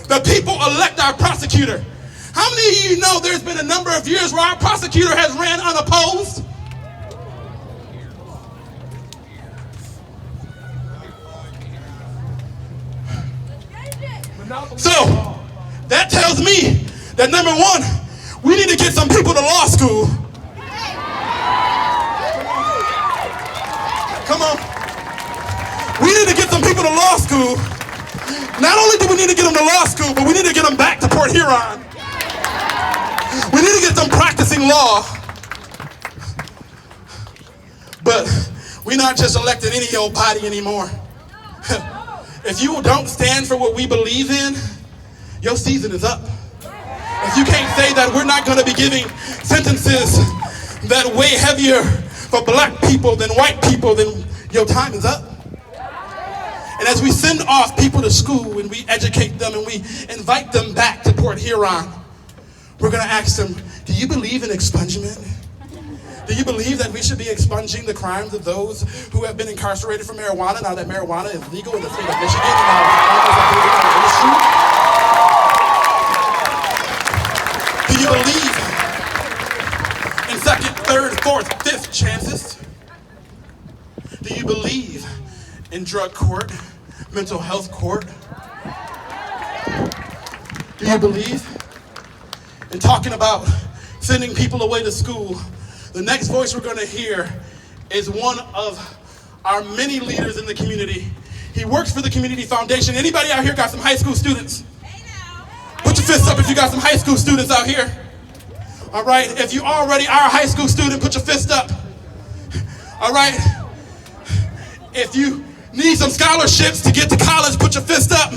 The people elect our prosecutor. How many of you know there's been a number of years where our prosecutor has ran unopposed? So, that tells me that number one, we need to get some people to law school. Come on. We need to get some people to law school. Not only do we need to get them to law school, but we need to get them back to Port Huron. We need to get them practicing law. But we're not just electing any old body anymore. If you don't stand for what we believe in, your season is up. If you can't say that we're not going to be giving sentences that weigh heavier for black people than white people, then your time is up. And as we send off people to school and we educate them and we invite them back to Port Huron, we're going to ask them, do you believe in expungement? Do you believe that we should be expunging the crimes of those who have been incarcerated for marijuana now that marijuana is legal in the state of Michigan and now it's an issue? Do you believe in second, third, fourth, fifth chances? Do you believe in drug court, mental health court? Do you believe in talking about sending people away to school? The next voice we're going to hear is one of our many leaders in the community. He works for the Community Foundation. Anybody out here got some high school students? Put your fists up if you got some high school students out here. All right, if you already are a high school student, put your fist up. All right, if you need some scholarships to get to college, put your fist up.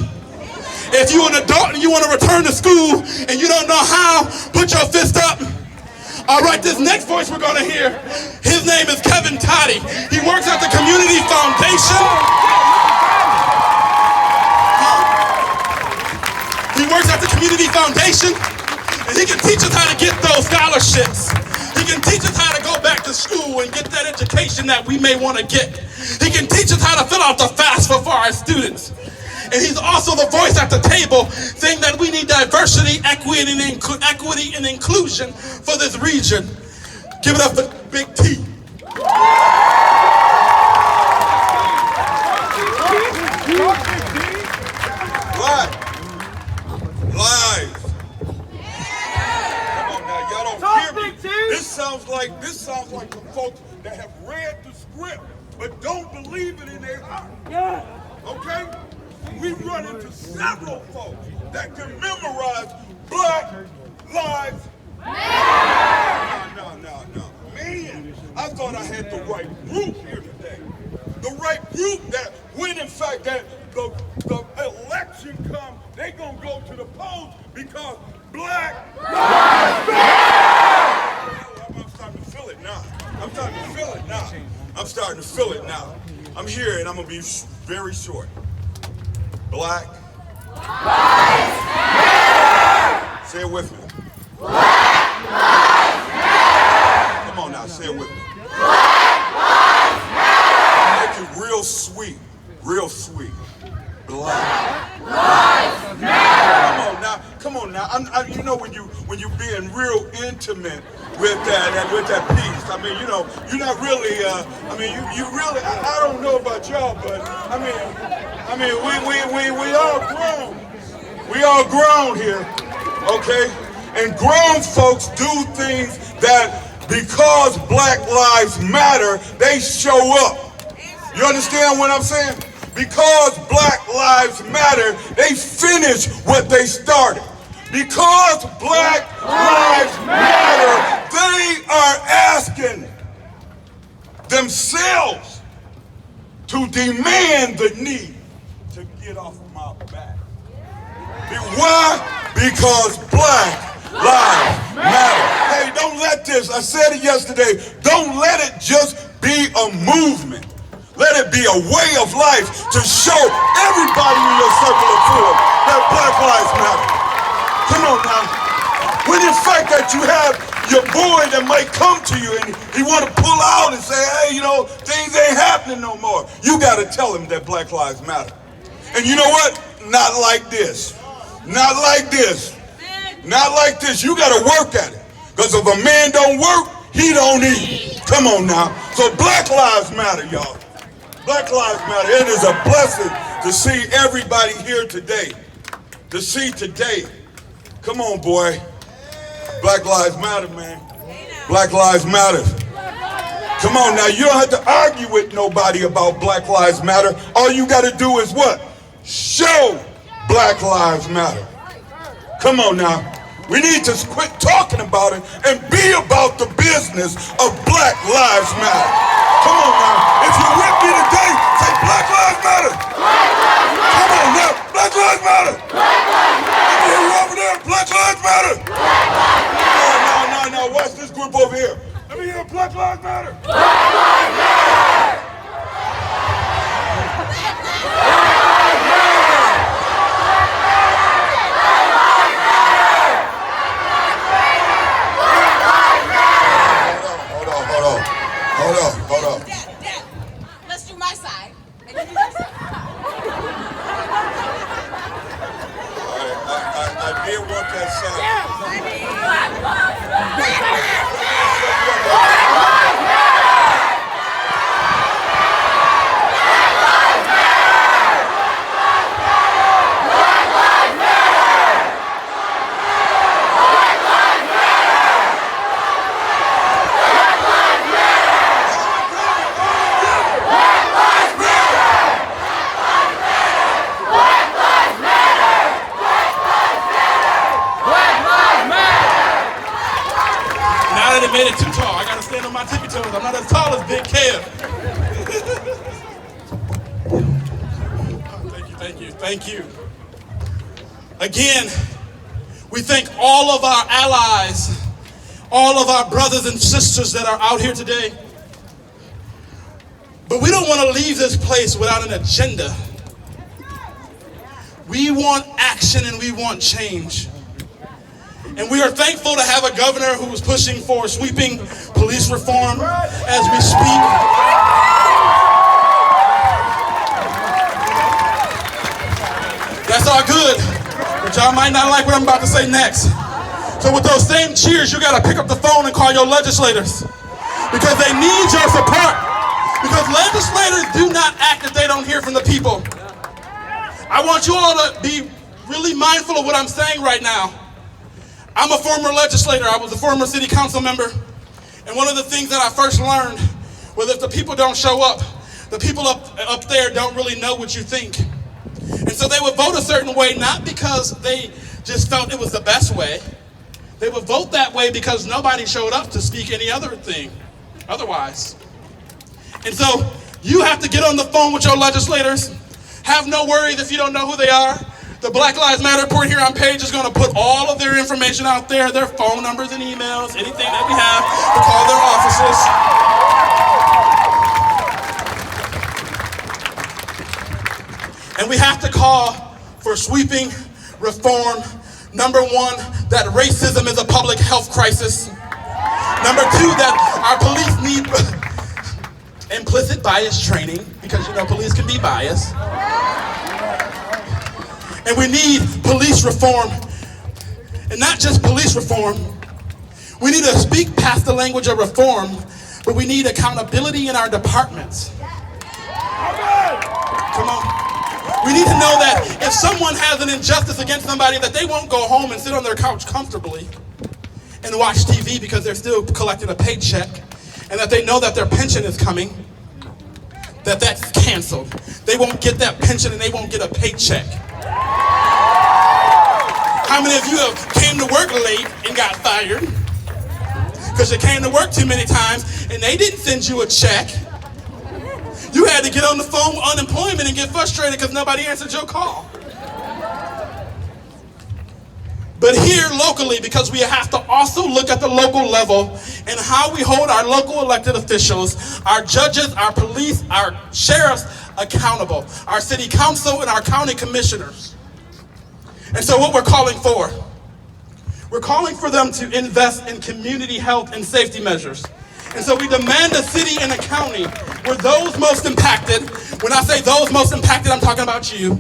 If you're an adult and you want to return to school and you don't know how, put your fist up. All right, this next voice we're going to hear, his name is Kevin Toddy. He works at the Community Foundation. He works at the Community Foundation, and he can teach us how to get those scholarships. He can teach us how to go back to school and get that education that we may want to get. He can teach us how to fill out the FAFSA for our students. And he's also the voice at the table saying that we need diversity, equity, and inclusion for this region. Give it up for Big T. Black lives. Come on now, y'all don't hear me. This sounds like some folks that have read the script but don't believe it in their heart. Yeah. Okay? We run into several folks that can memorize Black Lives Matter. No. Man, I thought I had the right group here today. The right group that when in fact that the election comes, they gonna go to the polls because Black Lives Matter. I'm starting to feel it now. I'm starting to feel it now. I'm here and I'm gonna be very short. Black Lives Matter. Say it with me. Black Lives Matter. Come on now, say it with me. Black Lives Matter. Make it real sweet, real sweet. Black Lives Matter. Come on now. You know when you being real intimate with that piece. I mean, you know, you're not really. You really. I don't know about y'all, but I mean, we all grown. We all grown here, okay? And grown folks do things that because Black Lives Matter, they show up. You understand what I'm saying? Because Black Lives Matter, they finish what they started. Because Black Lives Matter, they are asking themselves to demand the need to get off of my back. Why? Because Black Lives Matter. Hey, don't let this, I said it yesterday, don't let it just be a movement. Let it be a way of life to show everybody in your circle of influence that Black Lives Matter. Come on now. When in fact that you have your boy that might come to you and he want to pull out and say, hey, you know, things ain't happening no more. You got to tell him that Black Lives Matter. And you know what? Not like this. Not like this. Not like this. You got to work at it. Because if a man don't work, he don't eat. Come on now. So Black Lives Matter, y'all. Black Lives Matter. It is a blessing to see everybody here today. To see today. Come on, boy. Black Lives Matter, man. Black Lives Matter. Come on now. You don't have to argue with nobody about Black Lives Matter. All you got to do is what? Show Black Lives Matter. Come on now. We need to quit talking about it and be about the business of Black Lives Matter. Come on now. If you're with me today, say Black Lives Matter. Black Lives Matter. Come on now. Black Lives Matter. Black Lives Matter. Let me hear you over there. Black Lives Matter. Black Lives Matter. No. Watch this group over here. Let me hear Black Lives Matter. Black Lives Matter. Hold on. Dad, let's do my side. And you do your side. I did want that side. I made it too tall. I gotta stand on my tippy toes. I'm not as tall as Big Kev. Thank you. Again, we thank all of our allies, all of our brothers and sisters that are out here today. But we don't want to leave this place without an agenda. We want action and we want change. And we are thankful to have a governor who is pushing for sweeping police reform as we speak. That's all good, but y'all might not like what I'm about to say next. So with those same cheers, you gotta pick up the phone and call your legislators because they need your support. Because legislators do not act if they don't hear from the people. I want you all to be really mindful of what I'm saying right now. I'm a former legislator. I was a former city council member. And one of the things that I first learned was if the people don't show up, the people up there don't really know what you think. And so they would vote a certain way, not because they just felt it was the best way. They would vote that way because nobody showed up to speak any other thing otherwise. And so you have to get on the phone with your legislators. Have no worries if you don't know who they are. The Black Lives Matter report here on page is going to put all of their information out there, their phone numbers and emails, anything that we have to call their offices. And we have to call for sweeping reform. Number one, that racism is a public health crisis. Number two, that our police need implicit bias training, because you know police can be biased. And we need police reform. And not just police reform. We need to speak past the language of reform, but we need accountability in our departments. Come on. We need to know that if someone has an injustice against somebody, that they won't go home and sit on their couch comfortably and watch TV because they're still collecting a paycheck, and that they know that their pension is coming, that's canceled. They won't get that pension and they won't get a paycheck. How many of you have came to work late and got fired because you came to work too many times and they didn't send you a check? You had to get on the phone with unemployment and get frustrated because nobody answered your call. But here locally, because we have to also look at the local level and how we hold our local elected officials, our judges, our police, our sheriffs accountable, our city council and our county commissioners. And so what we're calling for them to invest in community health and safety measures. And so we demand a city and a county where those most impacted, when I say those most impacted, I'm talking about you,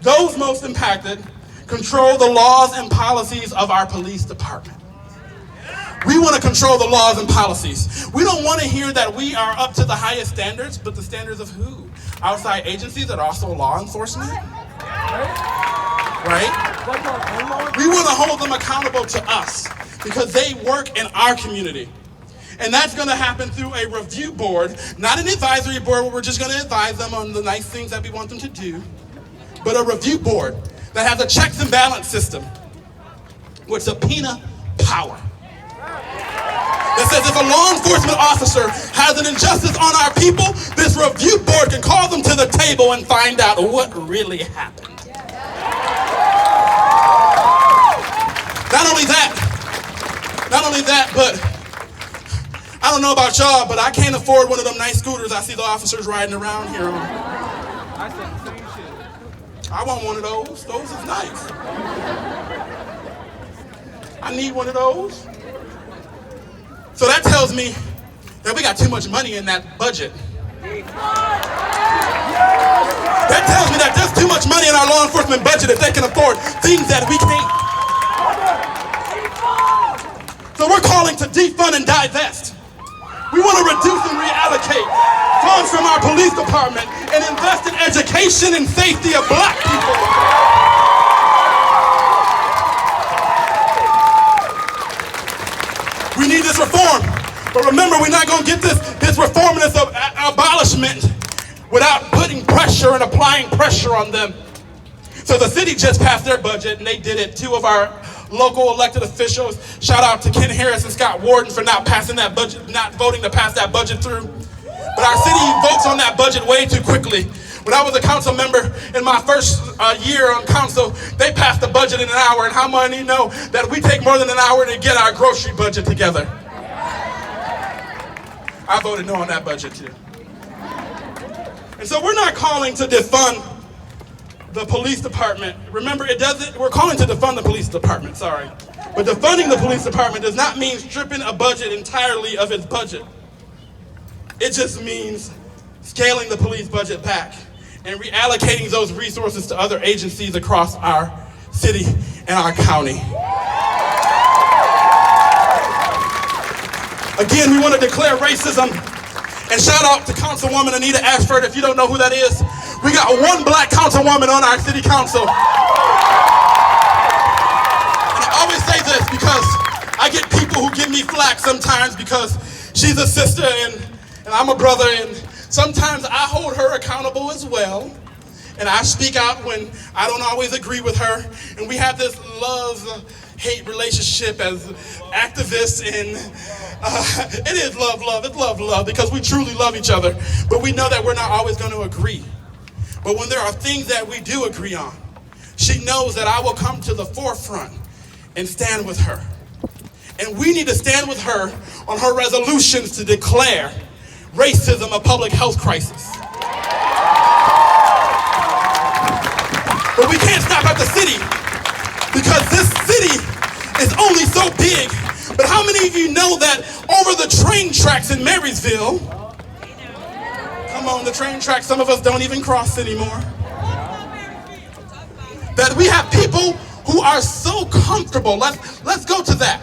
those most impacted control the laws and policies of our police department. We want to control the laws and policies. We don't want to hear that we are up to the highest standards, but the standards of who? Outside agencies that are also law enforcement? Right? We want to hold them accountable to us because they work in our community. And that's going to happen through a review board, not an advisory board where we're just going to advise them on the nice things that we want them to do, but a review board that has a checks and balance system. with subpoena power. That says if a law enforcement officer has an injustice on our people, this review board can call them to the table and find out what really happened. Not only that, but I don't know about y'all, but I can't afford one of them nice scooters I see the officers riding around here on. I said the same shit. I want one of those. Those is nice. I need one of those. So that tells me that we got too much money in that budget. That tells me that there's too much money in our law enforcement budget if they can afford things that we can't. So we're calling to defund and divest. We want to reduce and reallocate funds from our police department and invest in education and safety of black people. We need this reform. But remember, we're not going to get this reform and this abolishment without putting pressure and applying pressure on them. So the city just passed their budget, and they did it. Two of our local elected officials, shout out to Ken Harris and Scott Warden for not passing that budget, not voting to pass that budget through. But our city votes on that budget way too quickly. When I was a council member in my first year on council, they passed the budget in an hour, and how many know that we take more than an hour to get our grocery budget together? I voted no on that budget too. And so we're not calling to defund the police department. Remember, we're calling to defund the police department, sorry. But defunding the police department does not mean stripping a budget entirely of its budget. It just means scaling the police budget back and reallocating those resources to other agencies across our city and our county. Again, we want to declare racism. And shout out to Councilwoman Anita Ashford. If you don't know who that is, we got one black councilwoman on our city council. And I always say this because I get people who give me flack sometimes because she's a sister and I'm a brother, and sometimes I hold her accountable as well. And I speak out when I don't always agree with her. And we have this love-hate relationship as activists, and it is love, it's love, because we truly love each other. But we know that we're not always going to agree. But when there are things that we do agree on, she knows that I will come to the forefront and stand with her. And we need to stand with her on her resolutions to declare racism a public health crisis. But we can't stop at the city, because this city is only so big. But how many of you know that over the train tracks in Marysville, come on, the train tracks, some of us don't even cross anymore, that we have people who are so comfortable. Let's go to that,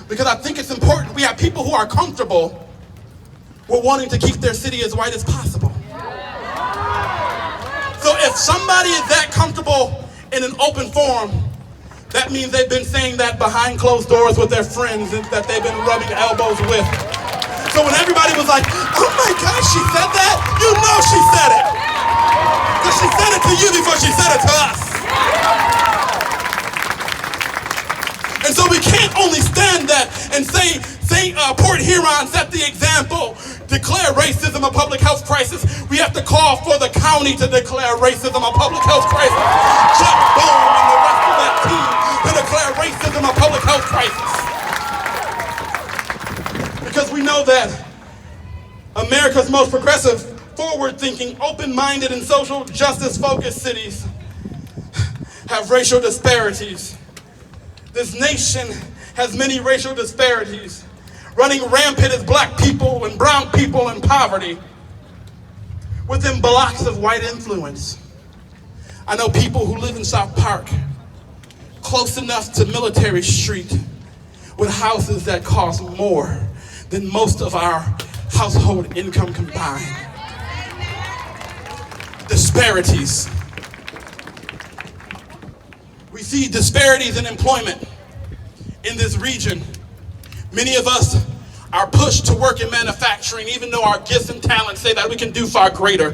because I think it's important. We have people who are comfortable with wanting to keep their city as white as possible. So if somebody is that comfortable in an open forum, that means they've been saying that behind closed doors with their friends and that they've been rubbing elbows with. So when everybody was like, oh my gosh, she said that, you know she said it. Because she said it to you before she said it to us. And so we can't only stand that and say Port Huron set the example, declare racism a public health crisis. We have to call for the county to declare racism a public health crisis. Chuck Bohm and the rest of that team to declare racism a public health crisis. Because we know that America's most progressive, forward-thinking, open-minded, and social justice-focused cities have racial disparities. This nation has many racial disparities. Running rampant is black people and brown people in poverty within blocks of white influence. I know people who live in South Park, close enough to Military Street, with houses that cost more than most of our household income combined. Disparities. We see disparities in employment in this region. Many of us are pushed to work in manufacturing, even though our gifts and talents say that we can do far greater.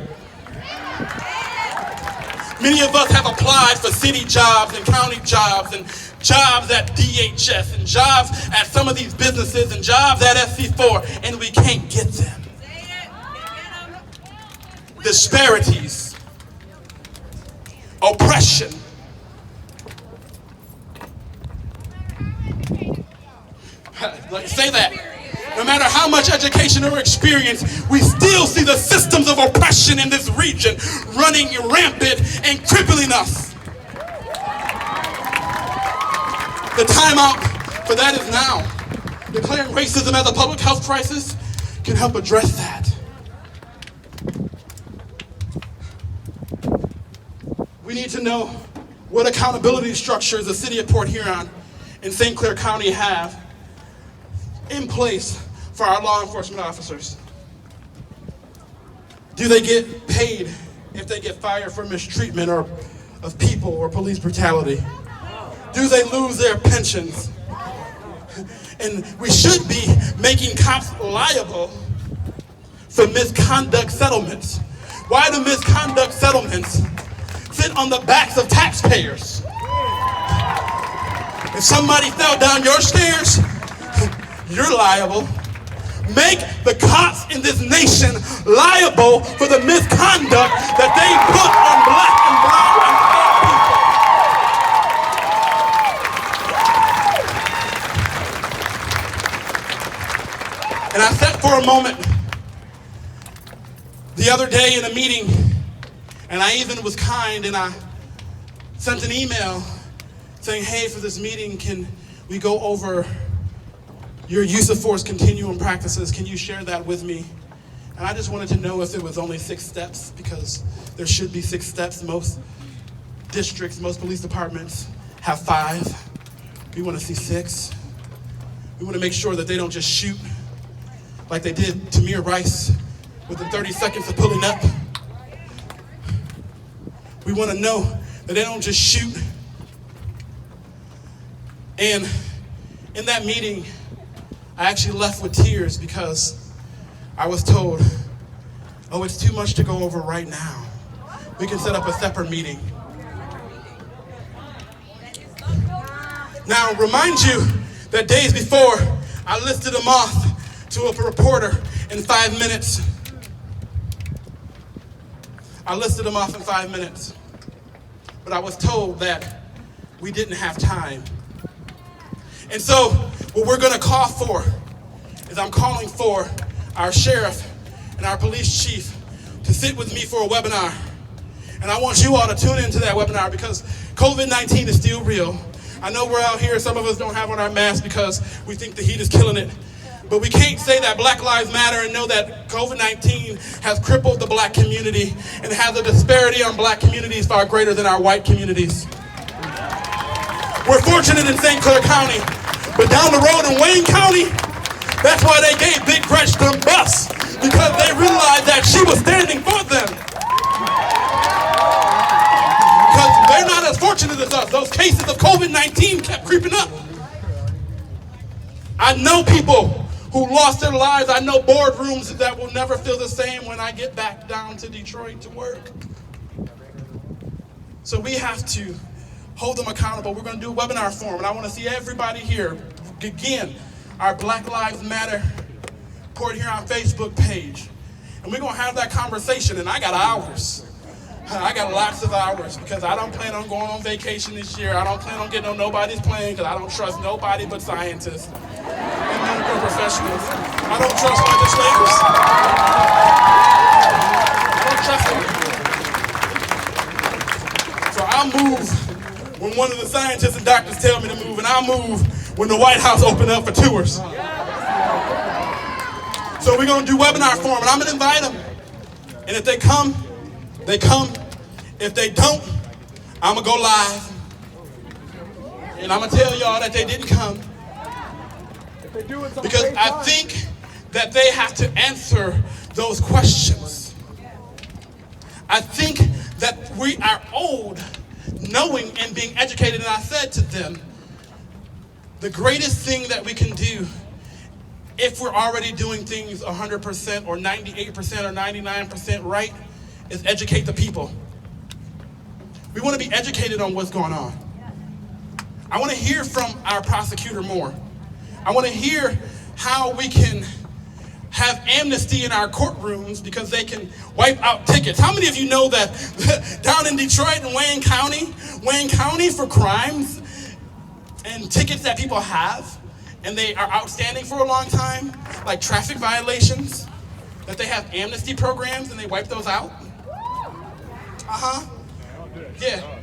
Many of us have applied for city jobs and county jobs and jobs at DHS and jobs at some of these businesses and jobs at SC4, and we can't get them. Disparities, oppression. Say that. No matter how much education or experience, we still see the systems of oppression in this region running rampant and crippling us. The timeout for that is now. Declaring racism as a public health crisis can help address that. We need to know what accountability structures the city of Port Huron and St. Clair County have in place for our law enforcement officers. Do they get paid if they get fired for mistreatment or of people or police brutality? Do they lose their pensions? And we should be making cops liable for misconduct settlements. Why do misconduct settlements sit on the backs of taxpayers? If somebody fell down your stairs, you're liable. Make the cops in this nation liable for the misconduct that they put on black and brown and black people. And I sat for a moment the other day in a meeting, and I even was kind, and I sent an email saying, hey, for this meeting, can we go over your use of force continuum practices? Can you share that with me? And I just wanted to know if it was only 6 steps, because there should be 6 steps. Most districts, most police departments have 5. We want to see 6. We want to make sure that they don't just shoot like they did Tamir Rice within 30 seconds of pulling up. We want to know that they don't just shoot. And in that meeting, I actually left with tears because I was told, oh, it's too much to go over right now. We can set up a separate meeting. Now, remind you that days before, I listed them off to a reporter in 5 minutes. I listed them off in 5 minutes. But I was told that we didn't have time. And so what we're going to call for is I'm calling for our sheriff and our police chief to sit with me for a webinar. And I want you all to tune into that webinar because COVID-19 is still real. I know we're out here, some of us don't have on our masks because we think the heat is killing it. But we can't say that Black Lives Matter and know that COVID-19 has crippled the black community and has a disparity on black communities far greater than our white communities. We're fortunate in St. Clair County, but down the road in Wayne County, that's why they gave Big Gretch the bus, because they realized that she was standing for them. Because they're not as fortunate as us. Those cases of COVID-19 kept creeping up. I know people who lost their lives. I know boardrooms that will never feel the same when I get back down to Detroit to work. So we have to hold them accountable. We're going to do a webinar for them, and I want to see everybody here. Again, our Black Lives Matter Port Huron Facebook page. And we're going to have that conversation, and I got hours. I got lots of hours because I don't plan on going on vacation this year. I don't plan on getting on nobody's plane because I don't trust nobody but scientists and medical professionals. I don't trust legislators. I don't trust them. So I'll move when one of the scientists and doctors tell me to move, and I'll move when the White House opens up for tours. So we're going to do webinar for them, and I'm going to invite them. And if they come, they come. If they don't, I'm going to go live. And I'm going to tell y'all that they didn't come. Because I think that they have to answer those questions. I think that we are owed knowing and being educated. And I said to them, the greatest thing that we can do if we're already doing things 100% or 98% or 99% right is educate the people. We want to be educated on what's going on. I want to hear from our prosecutor more. I want to hear how we can have amnesty in our courtrooms because they can wipe out tickets. How many of you know that down in Detroit and Wayne County for crimes and tickets that people have and they are outstanding for a long time, like traffic violations, that they have amnesty programs and they wipe those out? Yeah.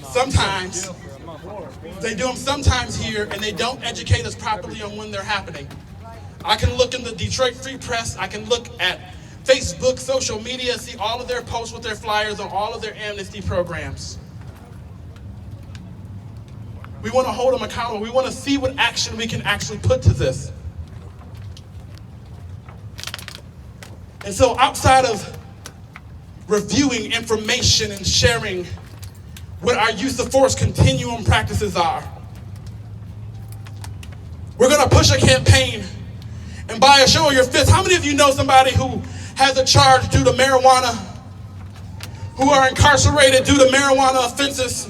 Sometimes. They do them sometimes here, and they don't educate us properly on when they're happening. I can look in the Detroit Free Press, I can look at Facebook, social media, see all of their posts with their flyers on all of their amnesty programs. We want to hold them accountable. We want to see what action we can actually put to this. And so outside of reviewing information and sharing what our use of force continuum practices are, we're going to push a campaign. And by a show of your fists, how many of you know somebody who has a charge due to marijuana, who are incarcerated due to marijuana offenses,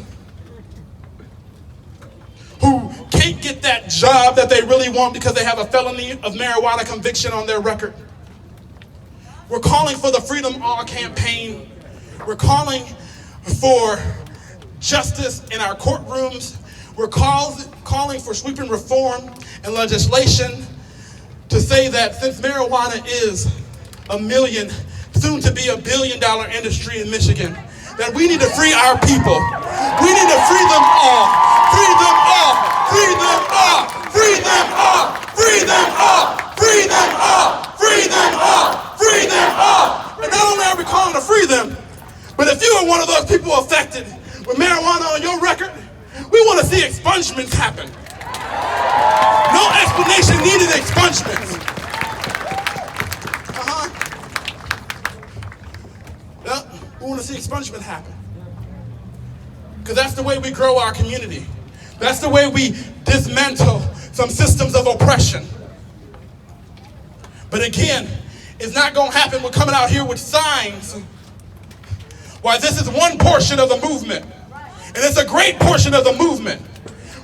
who can't get that job that they really want because they have a felony of marijuana conviction on their record? We're calling for the Freedom All campaign. We're calling for justice in our courtrooms. We're calling for sweeping reform and legislation to say that since marijuana is a million, soon to be $1 billion industry in Michigan, that we need to free our people. We need to free them all. Free them all. Free them all. Free them all. Free them all. Free them all. Free them all. Free them all. And not only are we calling to free them, but if you are one of those people affected with marijuana on your record, we want to see expungements happen. No explanation needed, expungements. Yeah, we want to see expungement happen. Because that's the way we grow our community. That's the way we dismantle some systems of oppression. But again, it's not going to happen with coming out here with signs. Why, this is one portion of the movement. And it's a great portion of the movement.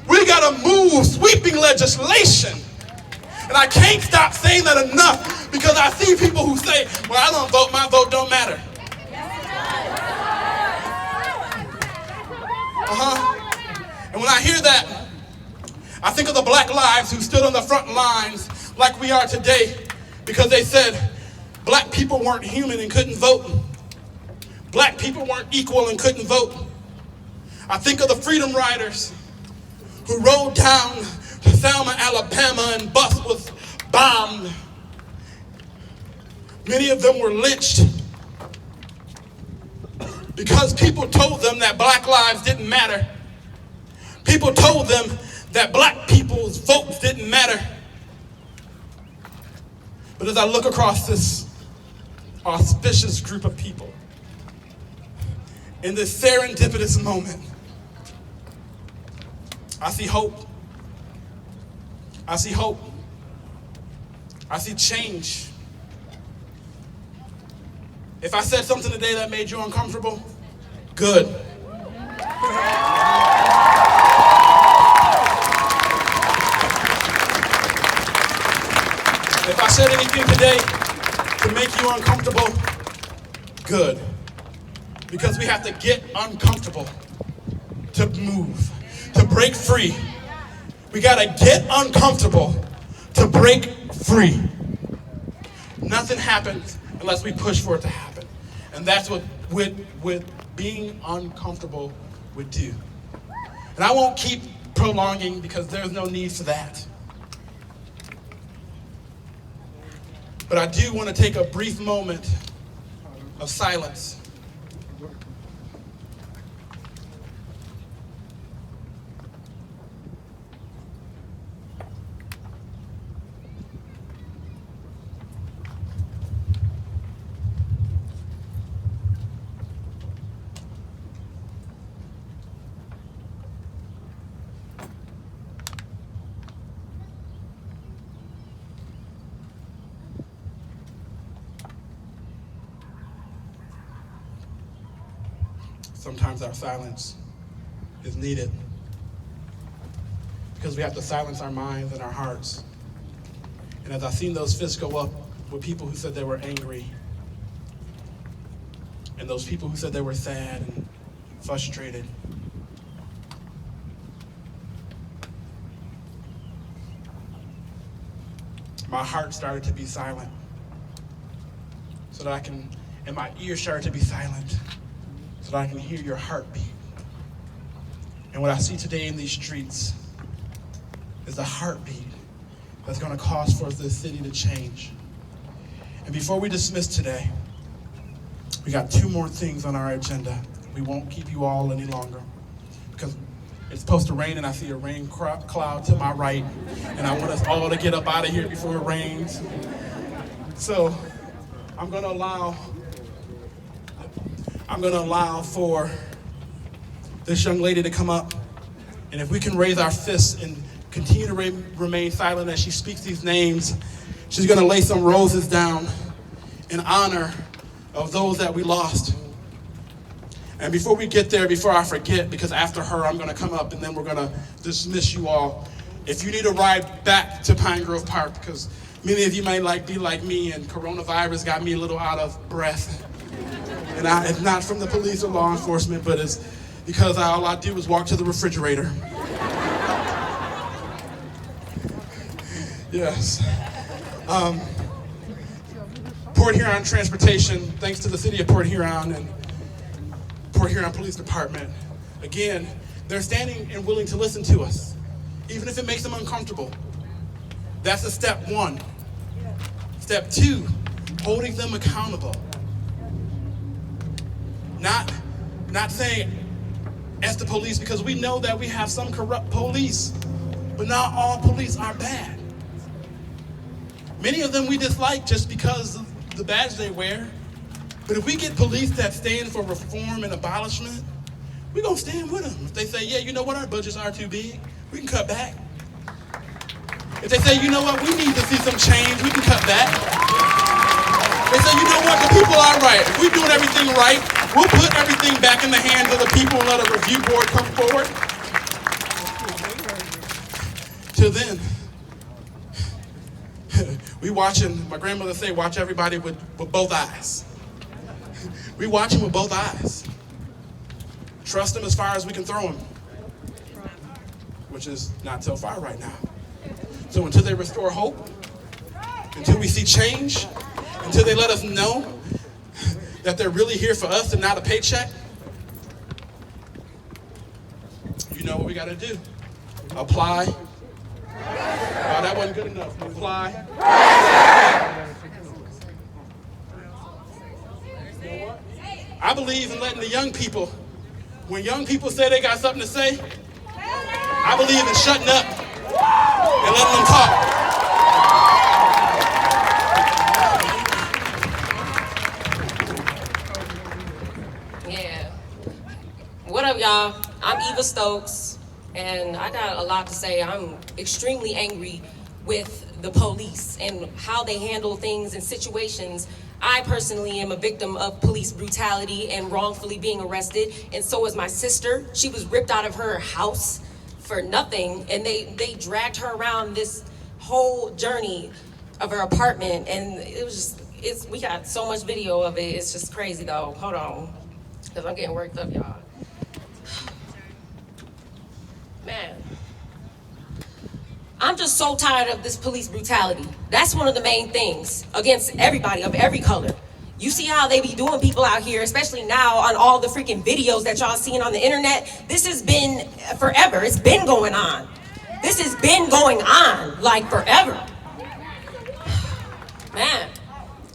We got to move sweeping legislation. And I can't stop saying that enough because I see people who say, well, I don't vote, my vote don't matter. And when I hear that, I think of the black lives who stood on the front lines like we are today because they said black people weren't human and couldn't vote. Black people weren't equal and couldn't vote. I think of the Freedom Riders who rode down to Selma, Alabama, and bus was bombed. Many of them were lynched because people told them that black lives didn't matter. People told them that black people's votes didn't matter. But as I look across this auspicious group of people, in this serendipitous moment, I see hope. I see hope. I see change. If I said something today that made you uncomfortable, good. If I said anything today to make you uncomfortable, good. Because we have to get uncomfortable to move, to break free. We gotta get uncomfortable to break free. Nothing happens unless we push for it to happen. And that's what being uncomfortable would do. And I won't keep prolonging because there's no need for that. But I do want to take a brief moment of silence. Sometimes our silence is needed. because we have to silence our minds and our hearts. And as I've seen those fists go up with people who said they were angry, and those people who said they were sad and frustrated, my heart started to be silent so that I can, and my ears started to be silent so that I can hear your heartbeat. And what I see today in these streets is a heartbeat that's going to cause for this city to change. And before we dismiss today, we got 2 more things on our agenda. We won't keep you all any longer because it's supposed to rain and I see a rain cloud to my right, and I want us all to get up out of here before it rains. So I'm gonna allow for this young lady to come up, and if we can raise our fists and continue to remain silent as she speaks these names, she's gonna lay some roses down in honor of those that we lost. And before we get there, before I forget, because after her I'm gonna come up and then we're gonna dismiss you all. If you need a ride back to Pine Grove Park, because many of you might be like me and coronavirus got me a little out of breath. And it's not from the police or law enforcement, but it's because all I do is walk to the refrigerator. Yes. Port Huron Transportation, thanks to the city of Port Huron and Port Huron Police Department. Again, they're standing and willing to listen to us, even if it makes them uncomfortable. That's a step 1. Step 2, holding them accountable. Not saying as the police, because we know that we have some corrupt police, but not all police are bad. Many of them we dislike just because of the badge they wear. But if we get police that stand for reform and abolishment, we're gonna stand with them. If they say, yeah, you know what, our budgets are too big, we can cut back. If they say, you know what, we need to see some change, we can cut back. They say, you know what, the people are right. If we're doing everything right, we'll put everything back in the hands of the people and let a review board come forward. Till then, we watching, my grandmother say, watch everybody with both eyes. We watch him with both eyes. Trust him as far as we can throw him, which is not so far right now. So until they restore hope, until we see change, until they let us know that they're really here for us and not a paycheck, you know what we gotta do. Apply. Oh, that wasn't good enough. Apply. I believe in letting the young people, when young people say they got something to say, I believe in shutting up and letting them talk. Yeah. What up, y'all? I'm Eva Stokes, and I got a lot to say. I'm extremely angry with the police and how they handle things in situations. I personally am a victim of police brutality and wrongfully being arrested, and so is my sister. She was ripped out of her house for nothing, and they dragged her around this whole journey of her apartment, and it was just, we got so much video of it. It's just crazy though. Hold on, because I'm getting worked up, y'all. Man, I'm just so tired of this police brutality. That's one of the main things against everybody of every color. You see how they be doing people out here, especially now on all the freaking videos that y'all seeing on the internet. This has been forever. It's been going on. This has been going on like forever. Man,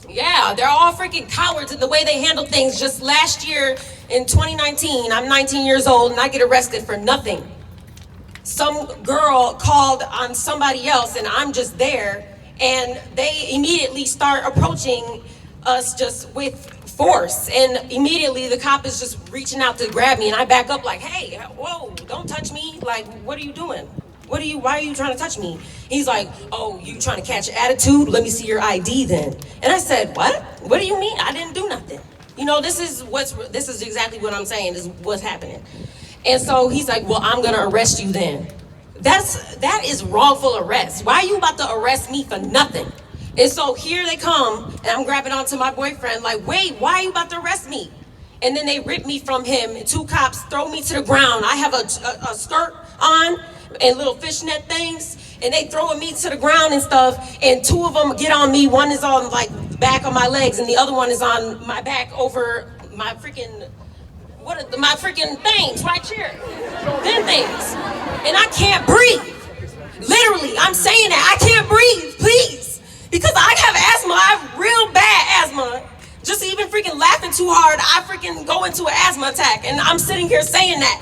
yeah, they're all freaking cowards in the way they handle things. Just last year in 2019, I'm 19 years old and I get arrested for nothing. Some girl called on somebody else and I'm just there, and they immediately start approaching us just with force, and immediately the cop is just reaching out to grab me, and I back up like, hey, whoa, don't touch me. Like, what are you doing? Why are you trying to touch me? He's like, oh, you trying to catch attitude? Let me see your ID then. And I said, what do you mean? I didn't do nothing. You know, this is exactly what I'm saying is what's happening. And so he's like, well, I'm gonna arrest you then. that is wrongful arrest. Why are you about to arrest me for nothing? And so here they come, and I'm grabbing onto my boyfriend, like, wait, why are you about to arrest me? And then they rip me from him, and 2 cops throw me to the ground. I have a skirt on and little fishnet things, and they throwing me to the ground and stuff, and 2 of them get on me. One is on, like, back of my legs, and the other one is on my back over my freaking, my freaking things right here. Them things. And I can't breathe. Literally, I'm saying that. I can't breathe, please. Because I have asthma. I have real bad asthma. Just even freaking laughing too hard, I freaking go into an asthma attack. And I'm sitting here saying that.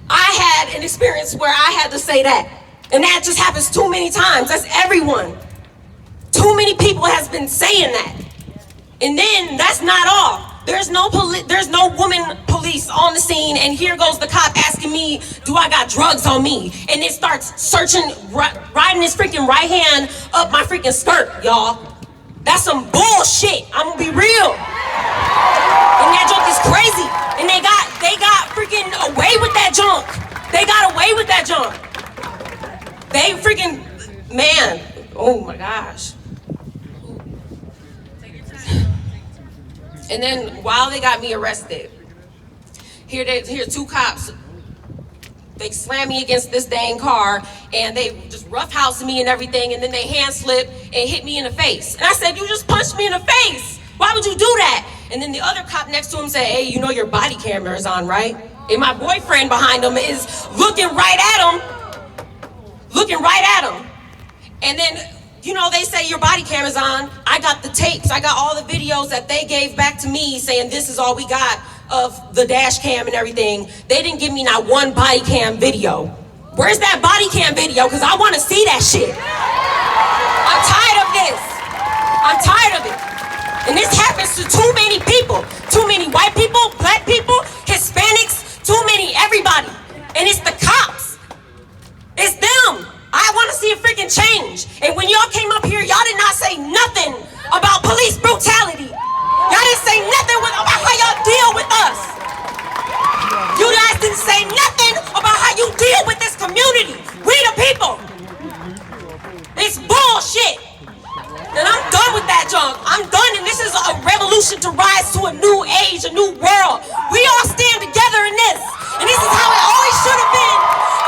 I had an experience where I had to say that. And that just happens too many times. That's everyone. Too many people has been saying that. And then that's not all. There's no woman police on the scene, and here goes the cop asking me, do I got drugs on me? And it starts searching, riding his freaking right hand up my freaking skirt, y'all. That's some bullshit. I'm gonna be real. And that junk is crazy. And they got freaking away with that junk. They got away with that junk. They freaking, man, oh my gosh. And then while they got me arrested, here 2 cops, they slam me against this dang car, and they just roughhouse me and everything, and then they hand slip and hit me in the face. And I said, you just punched me in the face. Why would you do that? And then the other cop next to him said, hey, you know your body camera is on, right? And my boyfriend behind him is looking right at him. And then, you know, they say your body camera's on. I got the tapes. I got all the videos that they gave back to me saying this is all we got of the dash cam and everything. They didn't give me not one body cam video. Where's that body cam video? Because I want to see that shit. I'm tired of this. I'm tired of it. And this happens to too many people. Too many white people, black people, Hispanics, too many, everybody. And it's the cops. It's them. I want to see a freaking change. And when y'all came up here, y'all did not say nothing about police brutality. Y'all didn't say nothing about how y'all deal with us. You guys didn't say nothing about how you deal with this community. We the people. It's bullshit. And I'm done with that junk. I'm done, and this is a revolution to rise to a new age, a new world. We all stand together in this. And this is how it always should have been.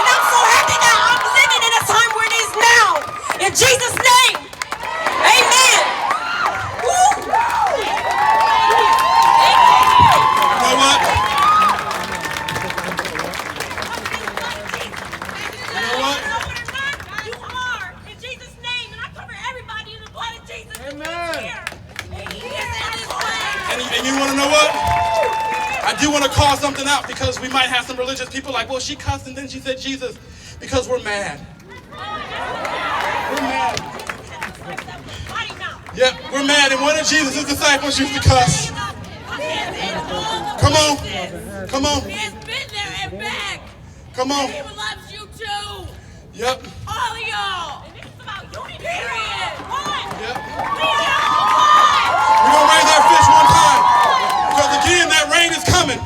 And I'm so happy that I'm living in a time where it is now. In Jesus' name. Amen. Woo. You know what? You know what? You are. In Jesus' name. And I cover everybody in the blood of Jesus. Amen. And you want to know what? I do want to call something out because we might have some religious people like, well, she cussed and then she said Jesus, because we're mad. We're mad. Yep, we're mad. And one of Jesus' disciples used to cuss. Come on. Come on. He's been there and back. Come on. And he loves you too. Yep. All of y'all. And this is about unity. Period. One. Yep. We are one. We're going to raise our fist one time. Because again, that rain is coming.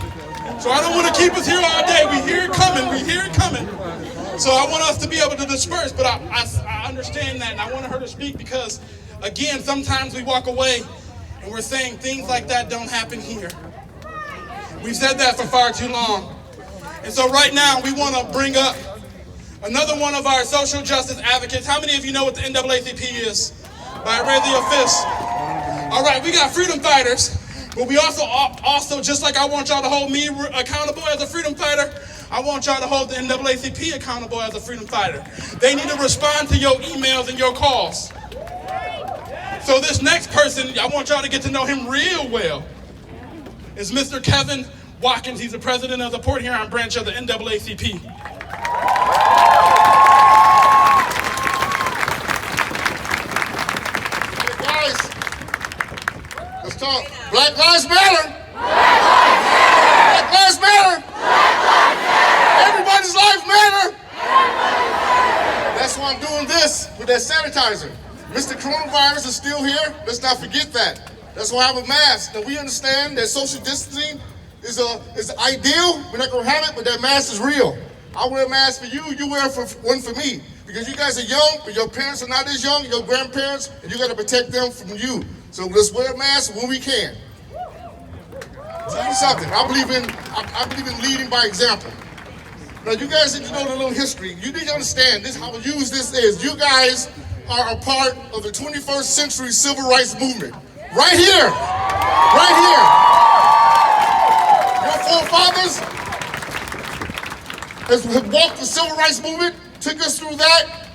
So I don't want to keep us here all day. We hear it coming. We hear it coming. So I want us to be able to disperse. But I understand that. And I wanted her to speak because, again, sometimes we walk away and we're saying things like that don't happen here. We've said that for far too long. And so right now we want to bring up another one of our social justice advocates. How many of you know what the NAACP is? By raise your fist. All right, we got freedom fighters, but we also, just like I want y'all to hold me accountable as a freedom fighter, I want y'all to hold the NAACP accountable as a freedom fighter. They need to respond to your emails and your calls. So this next person, I want y'all to get to know him real well, is Mr. Kevin Watkins. He's the president of the Port Huron branch of the NAACP. Let's talk. Black Lives Matter. Black Lives Matter. Everybody's life matter. That's why I'm doing this with that sanitizer. Mr. Coronavirus is still here. Let's not forget that. That's why I have a mask. And we understand that social distancing is ideal. We're not going to have it, but that mask is real. I wear a mask for you, you wear one for me. Because you guys are young, but your parents are not as young, your grandparents, and you got to protect them from you. So let's wear a mask when we can. Tell you something, I believe in leading by example. Now you guys need to know the little history. You need to understand this, how huge this is. You guys are a part of the 21st century civil rights movement. Right here, right here. Your forefathers have walked the civil rights movement, took us through that,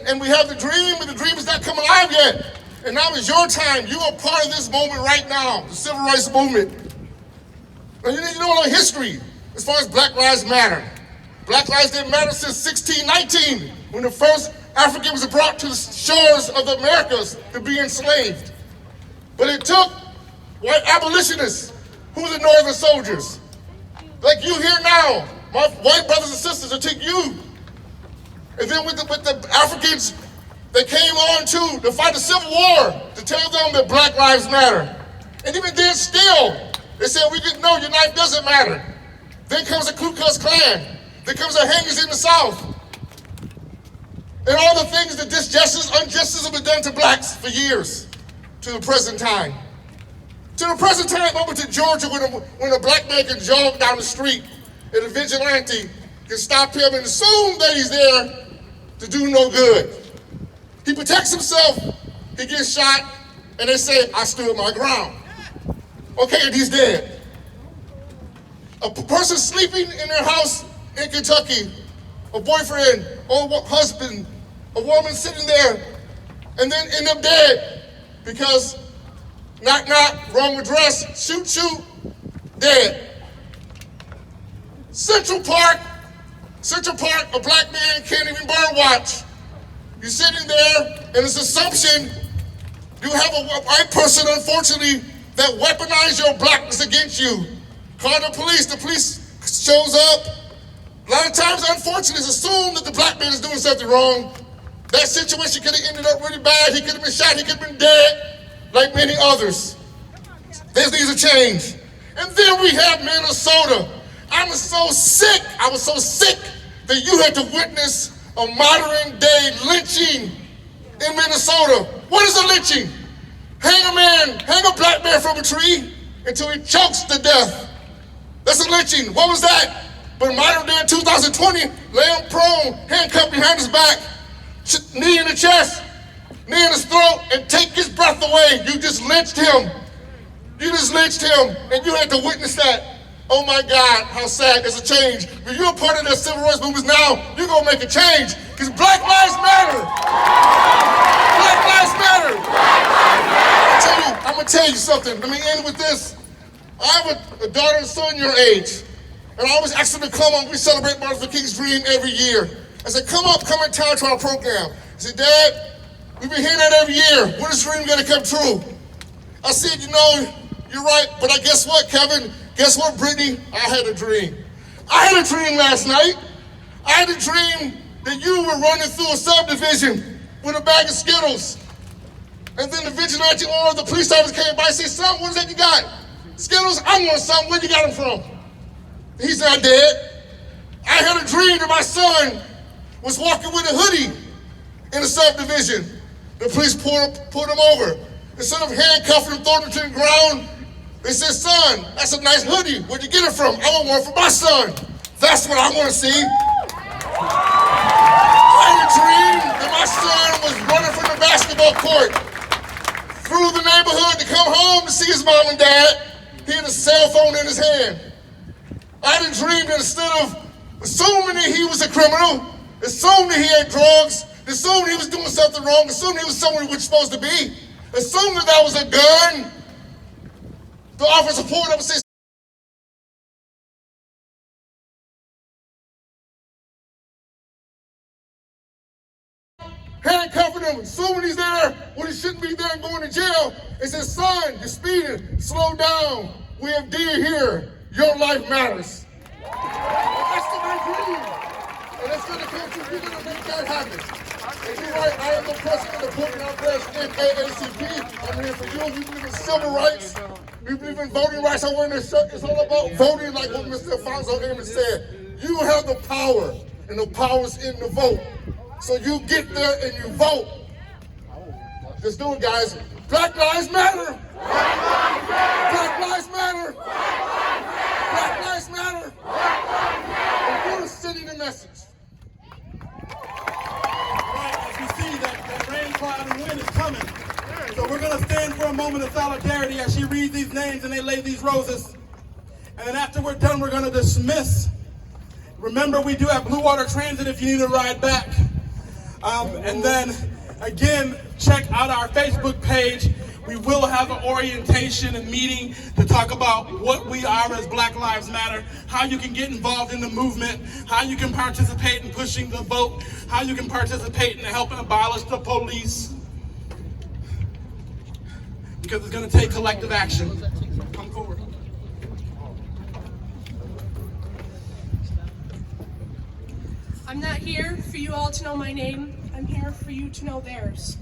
and we have the dream, but the dream is not come alive yet. And now is your time. You are part of this moment right now, the civil rights movement. And you need to know the history as far as Black Lives Matter. Black lives didn't matter since 1619, when the first Africans were brought to the shores of the Americas to be enslaved. But it took white abolitionists, who were the Northern soldiers, like you here now, my white brothers and sisters, it took you. And then with the Africans, they came on to fight the Civil War, to tell them that Black Lives Matter. And even then still, they said, no, your life doesn't matter. Then comes the Ku Klux Klan. Then comes the hangers in the South. And all the things that injustice have been done to blacks for years, to the present time. To the present time, over to Georgia, when a black man can jog down the street and a vigilante can stop him and assume that he's there to do no good. He protects himself, he gets shot, and they say, I stood my ground. Okay, and he's dead. A person sleeping in their house in Kentucky, a boyfriend or husband, a woman sitting there, and then end up dead because knock, knock, wrong address, shoot, shoot, dead. Central Park, a black man can't even bird watch. You're sitting there, and it's assumption you have a white person, unfortunately, that weaponize your blackness against you. Call the police shows up. A lot of times, unfortunately, it's assumed that the black man is doing something wrong. That situation could have ended up really bad. He could have been shot, he could have been dead, like many others. This needs a change. And then we have Minnesota. I was so sick that you had to witness a modern day lynching in Minnesota. What is a lynching? Hang a black man from a tree until he chokes to death. That's a lynching. What was that? But modern day in 2020, lay him prone, handcuffed behind his back, knee in the chest, knee in his throat, and take his breath away. You just lynched him. And you had to witness that. Oh my God, how sad. There's a change. When you're a part of the civil rights movement now, you're going to make a change. Because Black Lives Matter. Black Lives Matter. Black Lives Matter. I'm going to tell you something. Let me end with this. I have a daughter and son your age. And I always ask them to come on. We celebrate Martin Luther King's dream every year. I said, come in town to our program. I said, Dad, we've been hearing that every year. When is the dream going to come true? I said, you're right, but guess what, Kevin? Guess what, Brittany? I had a dream. I had a dream last night. I had a dream that you were running through a subdivision with a bag of Skittles. And then the vigilante or the police officer came by and said, son, what is that you got? Skittles? I want some. Where you got them from? He's not dead. I had a dream that my son was walking with a hoodie in a subdivision. The police pulled him over. Instead of handcuffing him, throwing him to the ground, they said, son, that's a nice hoodie. Where'd you get it from? I want one for my son. That's what I want to see. I had a dream that my son was running from the basketball court through the neighborhood to come home to see his mom and dad. He had a cell phone in his hand. I had a dream that instead of assuming that he was a criminal, assuming that he had drugs, assuming he was doing something wrong, assuming he was someone he was supposed to be, assuming that was a gun, the officer pulled up and said, handcuffing him, assuming he's there when he shouldn't be there and going to jail, and said, son, you're speeding, slow down. We have deer here. Your life matters. That's my dream. And it's going to come through. You're going to make that happen. And you're right, I am the president of Portland Outbreast NAACP. I'm here for you. We believe in civil rights. We believe in voting rights. I wear this shirt. It's all about voting, like what Mr. Alfonso Amos said. You have the power, and the power's in the vote. So you get there and you vote. Let's do it, guys. Black Lives Matter. Black Lives Matter. Black Lives Matter. Black Lives Matter. Black Lives Matter. And we're sending the message. Right, as you see that rain cloud and wind is coming. So we're going to stand for a moment of solidarity as she reads these names and they lay these roses. And then after we're done, we're going to dismiss. Remember, we do have Blue Water Transit if you need a ride back. And then, again, check out our Facebook page. We will have an orientation and meeting to talk about what we are as Black Lives Matter, how you can get involved in the movement, how you can participate in pushing the vote, how you can participate in helping abolish the police. Because it's going to take collective action. Come forward. I'm not here for you all to know my name. I'm here for you to know theirs.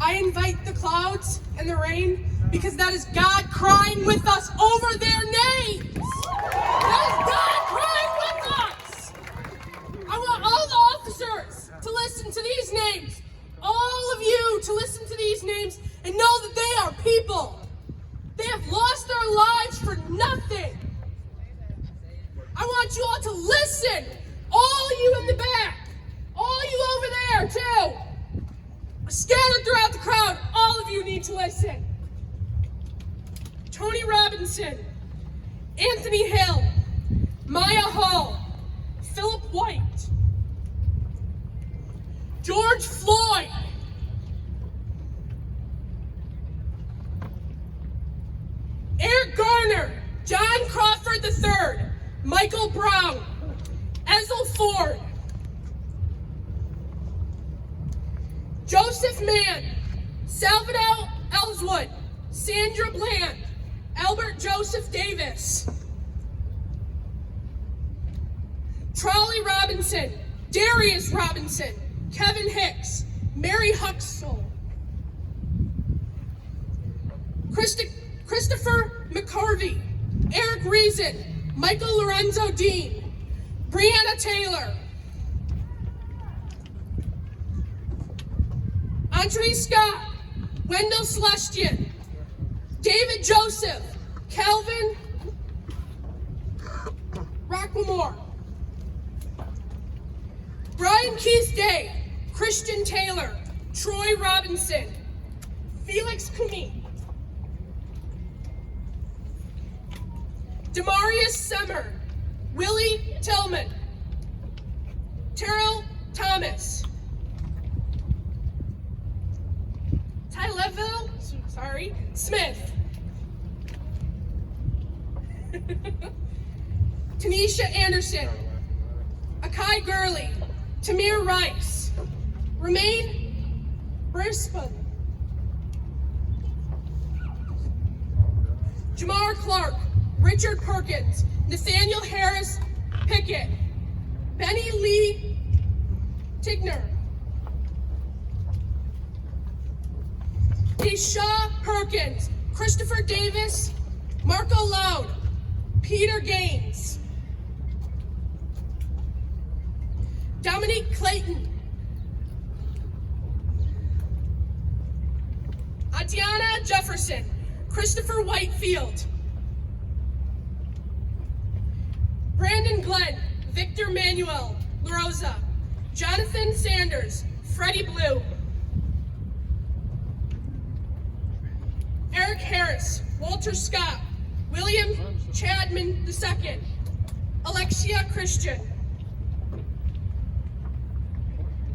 I invite the clouds and the rain because that is God crying with us over their names. That is God crying with us. I want all the officers to listen to these names. All of you to listen to these names and know that they are people. They have lost their lives for nothing. I want you all to listen. All you in the back, all you over there too, scattered throughout the crowd, all of you need to listen. Tony Robinson, Anthony Hill, Maya Hall, Philip White, George Floyd, Eric Garner, John Crawford III, Michael Brown, Ezel Ford, Joseph Mann, Salvador Ellswood, Sandra Bland, Albert Joseph Davis, Trolley Robinson, Darius Robinson, Kevin Hicks, Mary Huxell, Christopher McCarvey, Eric Reason, Michael Lorenzo Dean, Breonna Taylor, Andre Scott, Wendell Celestian, David Joseph, Calvin Rocklemore, Brian Keith Day, Christian Taylor, Troy Robinson, Felix Kumi, Demarius Summer, Willie Tillman, Terrell Thomas, Tyleville, Smith, Tanisha Anderson, Akai Gurley, Tamir Rice, Romaine Brisbane, Jamar Clark, Richard Perkins, Nathaniel Harris Pickett, Benny Lee Tigner, Deshaw Perkins, Christopher Davis, Marco Loud, Peter Gaines, Dominique Clayton, Atiana Jefferson, Christopher Whitefield, Brandon Glenn, Victor Manuel LaRosa, Jonathan Sanders, Freddie Blue, Eric Harris, Walter Scott, William Chadman II, Alexia Christian,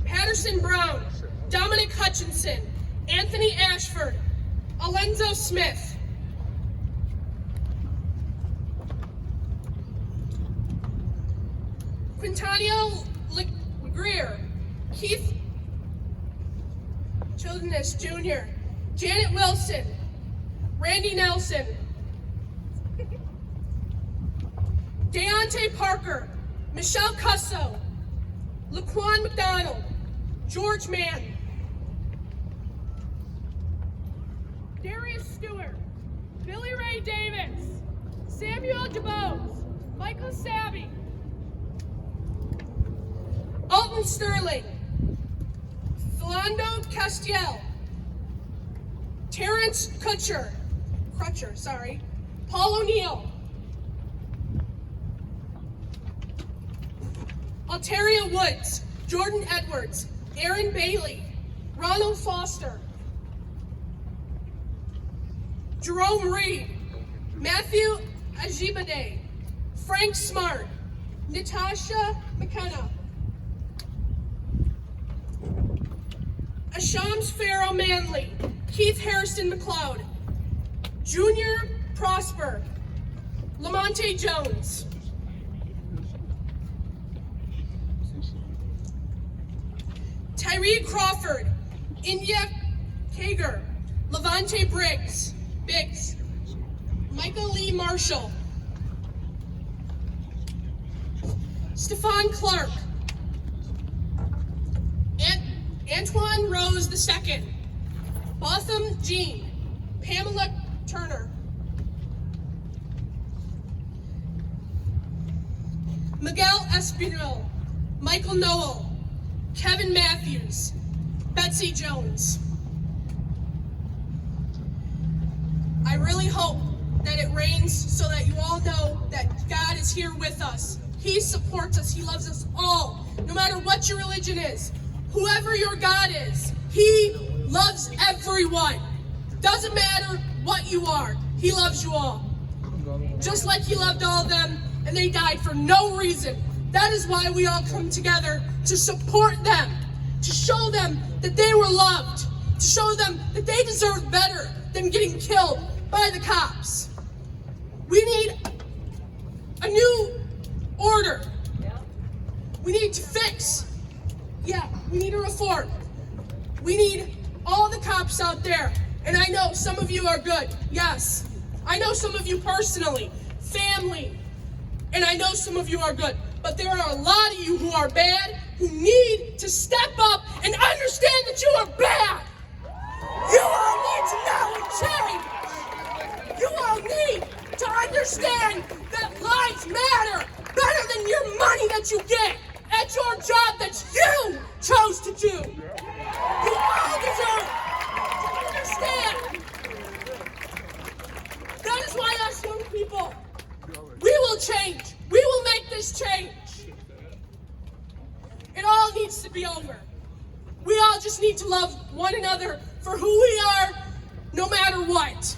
Patterson Brown, Dominic Hutchinson, Anthony Ashford, Alenzo Smith, Quintanio Greer, Keith Childness Jr., Janet Wilson, Randy Nelson, Deontay Parker, Michelle Cusso, Laquan McDonald, George Mann, Darius Stewart, Billy Ray Davis, Samuel DeBose, Michael Sabby, Dalton Sterling, Philando Castiel, Terrence Crutcher, Paul O'Neill, Altaria Woods, Jordan Edwards, Aaron Bailey, Ronald Foster, Jerome Reed, Matthew Ajibade, Frank Smart, Natasha McKenna, Ashams Farrow Manley, Keith Harrison McLeod, Junior Prosper, Lamonte Jones, Tyree Crawford, India Kager, Levante Biggs, Michael Lee Marshall, Stefan Clark, Antoine Rose II, Botham Jean, Pamela Turner, Miguel Espinal, Michael Noel, Kevin Matthews, Betsy Jones. I really hope that it rains so that you all know that God is here with us. He supports us. He loves us all, no matter what your religion is. Whoever your God is, He loves everyone. Doesn't matter what you are, He loves you all. Just like He loved all of them, and they died for no reason. That is why we all come together to support them, to show them that they were loved, to show them that they deserve better than getting killed by the cops. We need a new order. We need to fix. We need a reform. We need all the cops out there. And I know some of you are good. Yes. I know some of you personally, family. And I know some of you are good. But there are a lot of you who are bad, who need to step up and understand that you are bad. You all need to know and change. You all need to understand that lives matter better than your money that you get at your job that you chose to do. You all deserve to understand. That is why us young people, we will change. We will make this change. It all needs to be over. We all just need to love one another for who we are, no matter what.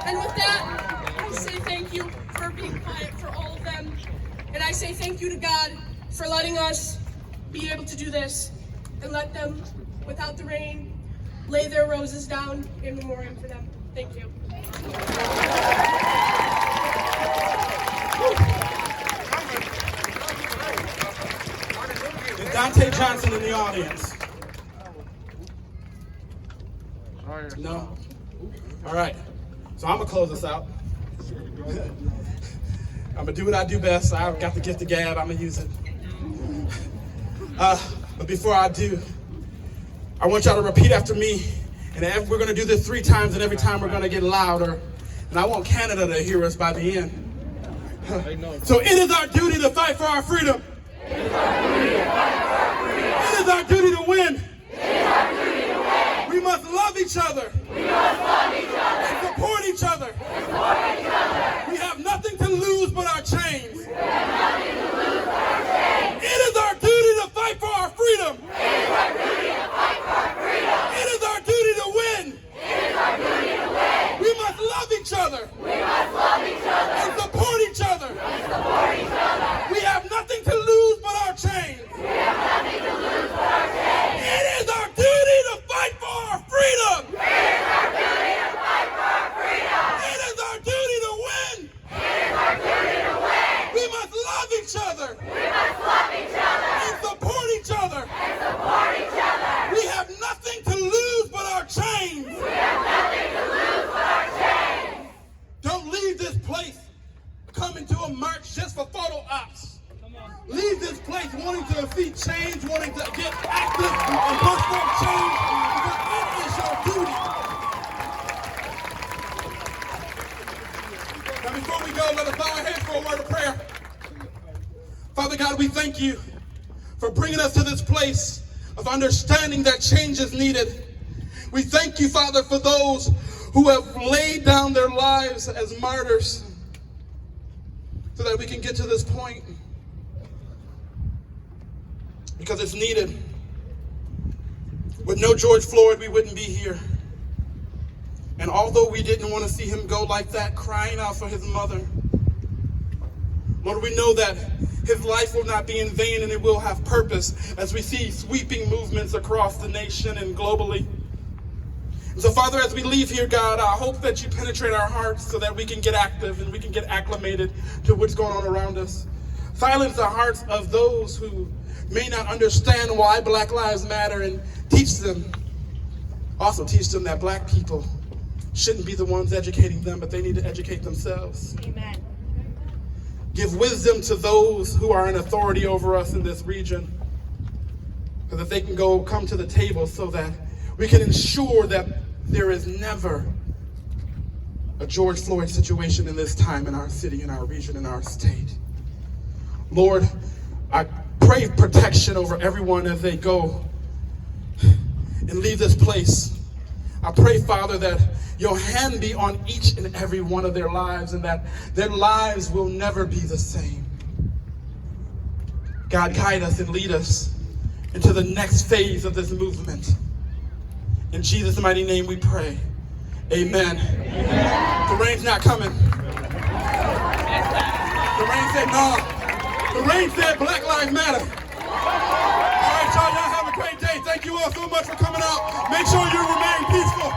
And with that, I say thank you for being quiet for all of them. And I say thank you to God for letting us be able to do this and let them, without the rain, lay their roses down in memoriam for them. Thank you. Is Dante Johnson in the audience? No? All right. So I'm going to close this out. I'm going to do what I do best. I've got the gift of gab. I'm going to use it. But before I do, I want y'all to repeat after me. And we're going to do this 3 times, and every time we're going to get louder. And I want Canada to hear us by the end. So it is our duty to fight for our freedom. It is our duty to fight for our freedom. It is our duty to win. It is our duty to win. We must love each other. We must love each other. And support each other. And support each other. We have nothing to lose but our chains. We have nothing to lose but our chains. It is our duty to fight for our freedom. It is our duty to fight for our freedom. It is our duty to win. It is our duty to win. We must love each other. We must love each other. And support each other. And support each other. We have nothing to lose but our chains. We have nothing to lose but our chains. It is our duty to fight for our freedom. It is our duty to fight for our freedom. It is our duty to win. It is our duty to win. We must love each other. We must love each other. And support each other. And support each other. We have nothing to lose but our chains. We have nothing to lose but our chains. Don't leave this place coming to a march just for photo ops. Leave this place wanting to defeat change, wanting to get active and push for change, because it is your duty. Now before we go, let us bow our heads for a word of prayer. Father God, we thank you for bringing us to this place of understanding that change is needed. We thank you, Father, for those who have laid down their lives as martyrs so that we can get to this point, because it's needed. With no George Floyd, we wouldn't be here. And although we didn't want to see him go like that, crying out for his mother, Lord, we know that his life will not be in vain and it will have purpose as we see sweeping movements across the nation and globally. And so, Father, as we leave here, God, I hope that you penetrate our hearts so that we can get active and we can get acclimated to what's going on around us. Silence the hearts of those who may not understand why Black Lives Matter, and teach them that Black people shouldn't be the ones educating them, but they need to educate themselves. Amen. Give wisdom to those who are in authority over us in this region, so that they can come to the table so that we can ensure that there is never a George Floyd situation in this time in our city, in our region, in our state. Lord, I pray protection over everyone as they go and leave this place. I pray, Father, that your hand be on each and every one of their lives and that their lives will never be the same. God, guide us and lead us into the next phase of this movement. In Jesus' mighty name we pray. Amen. The rain's not coming. The rain said no. The rain said Black Lives Matter. All right, y'all have a great day. Thank you all so much for coming out. Make sure you remain peaceful.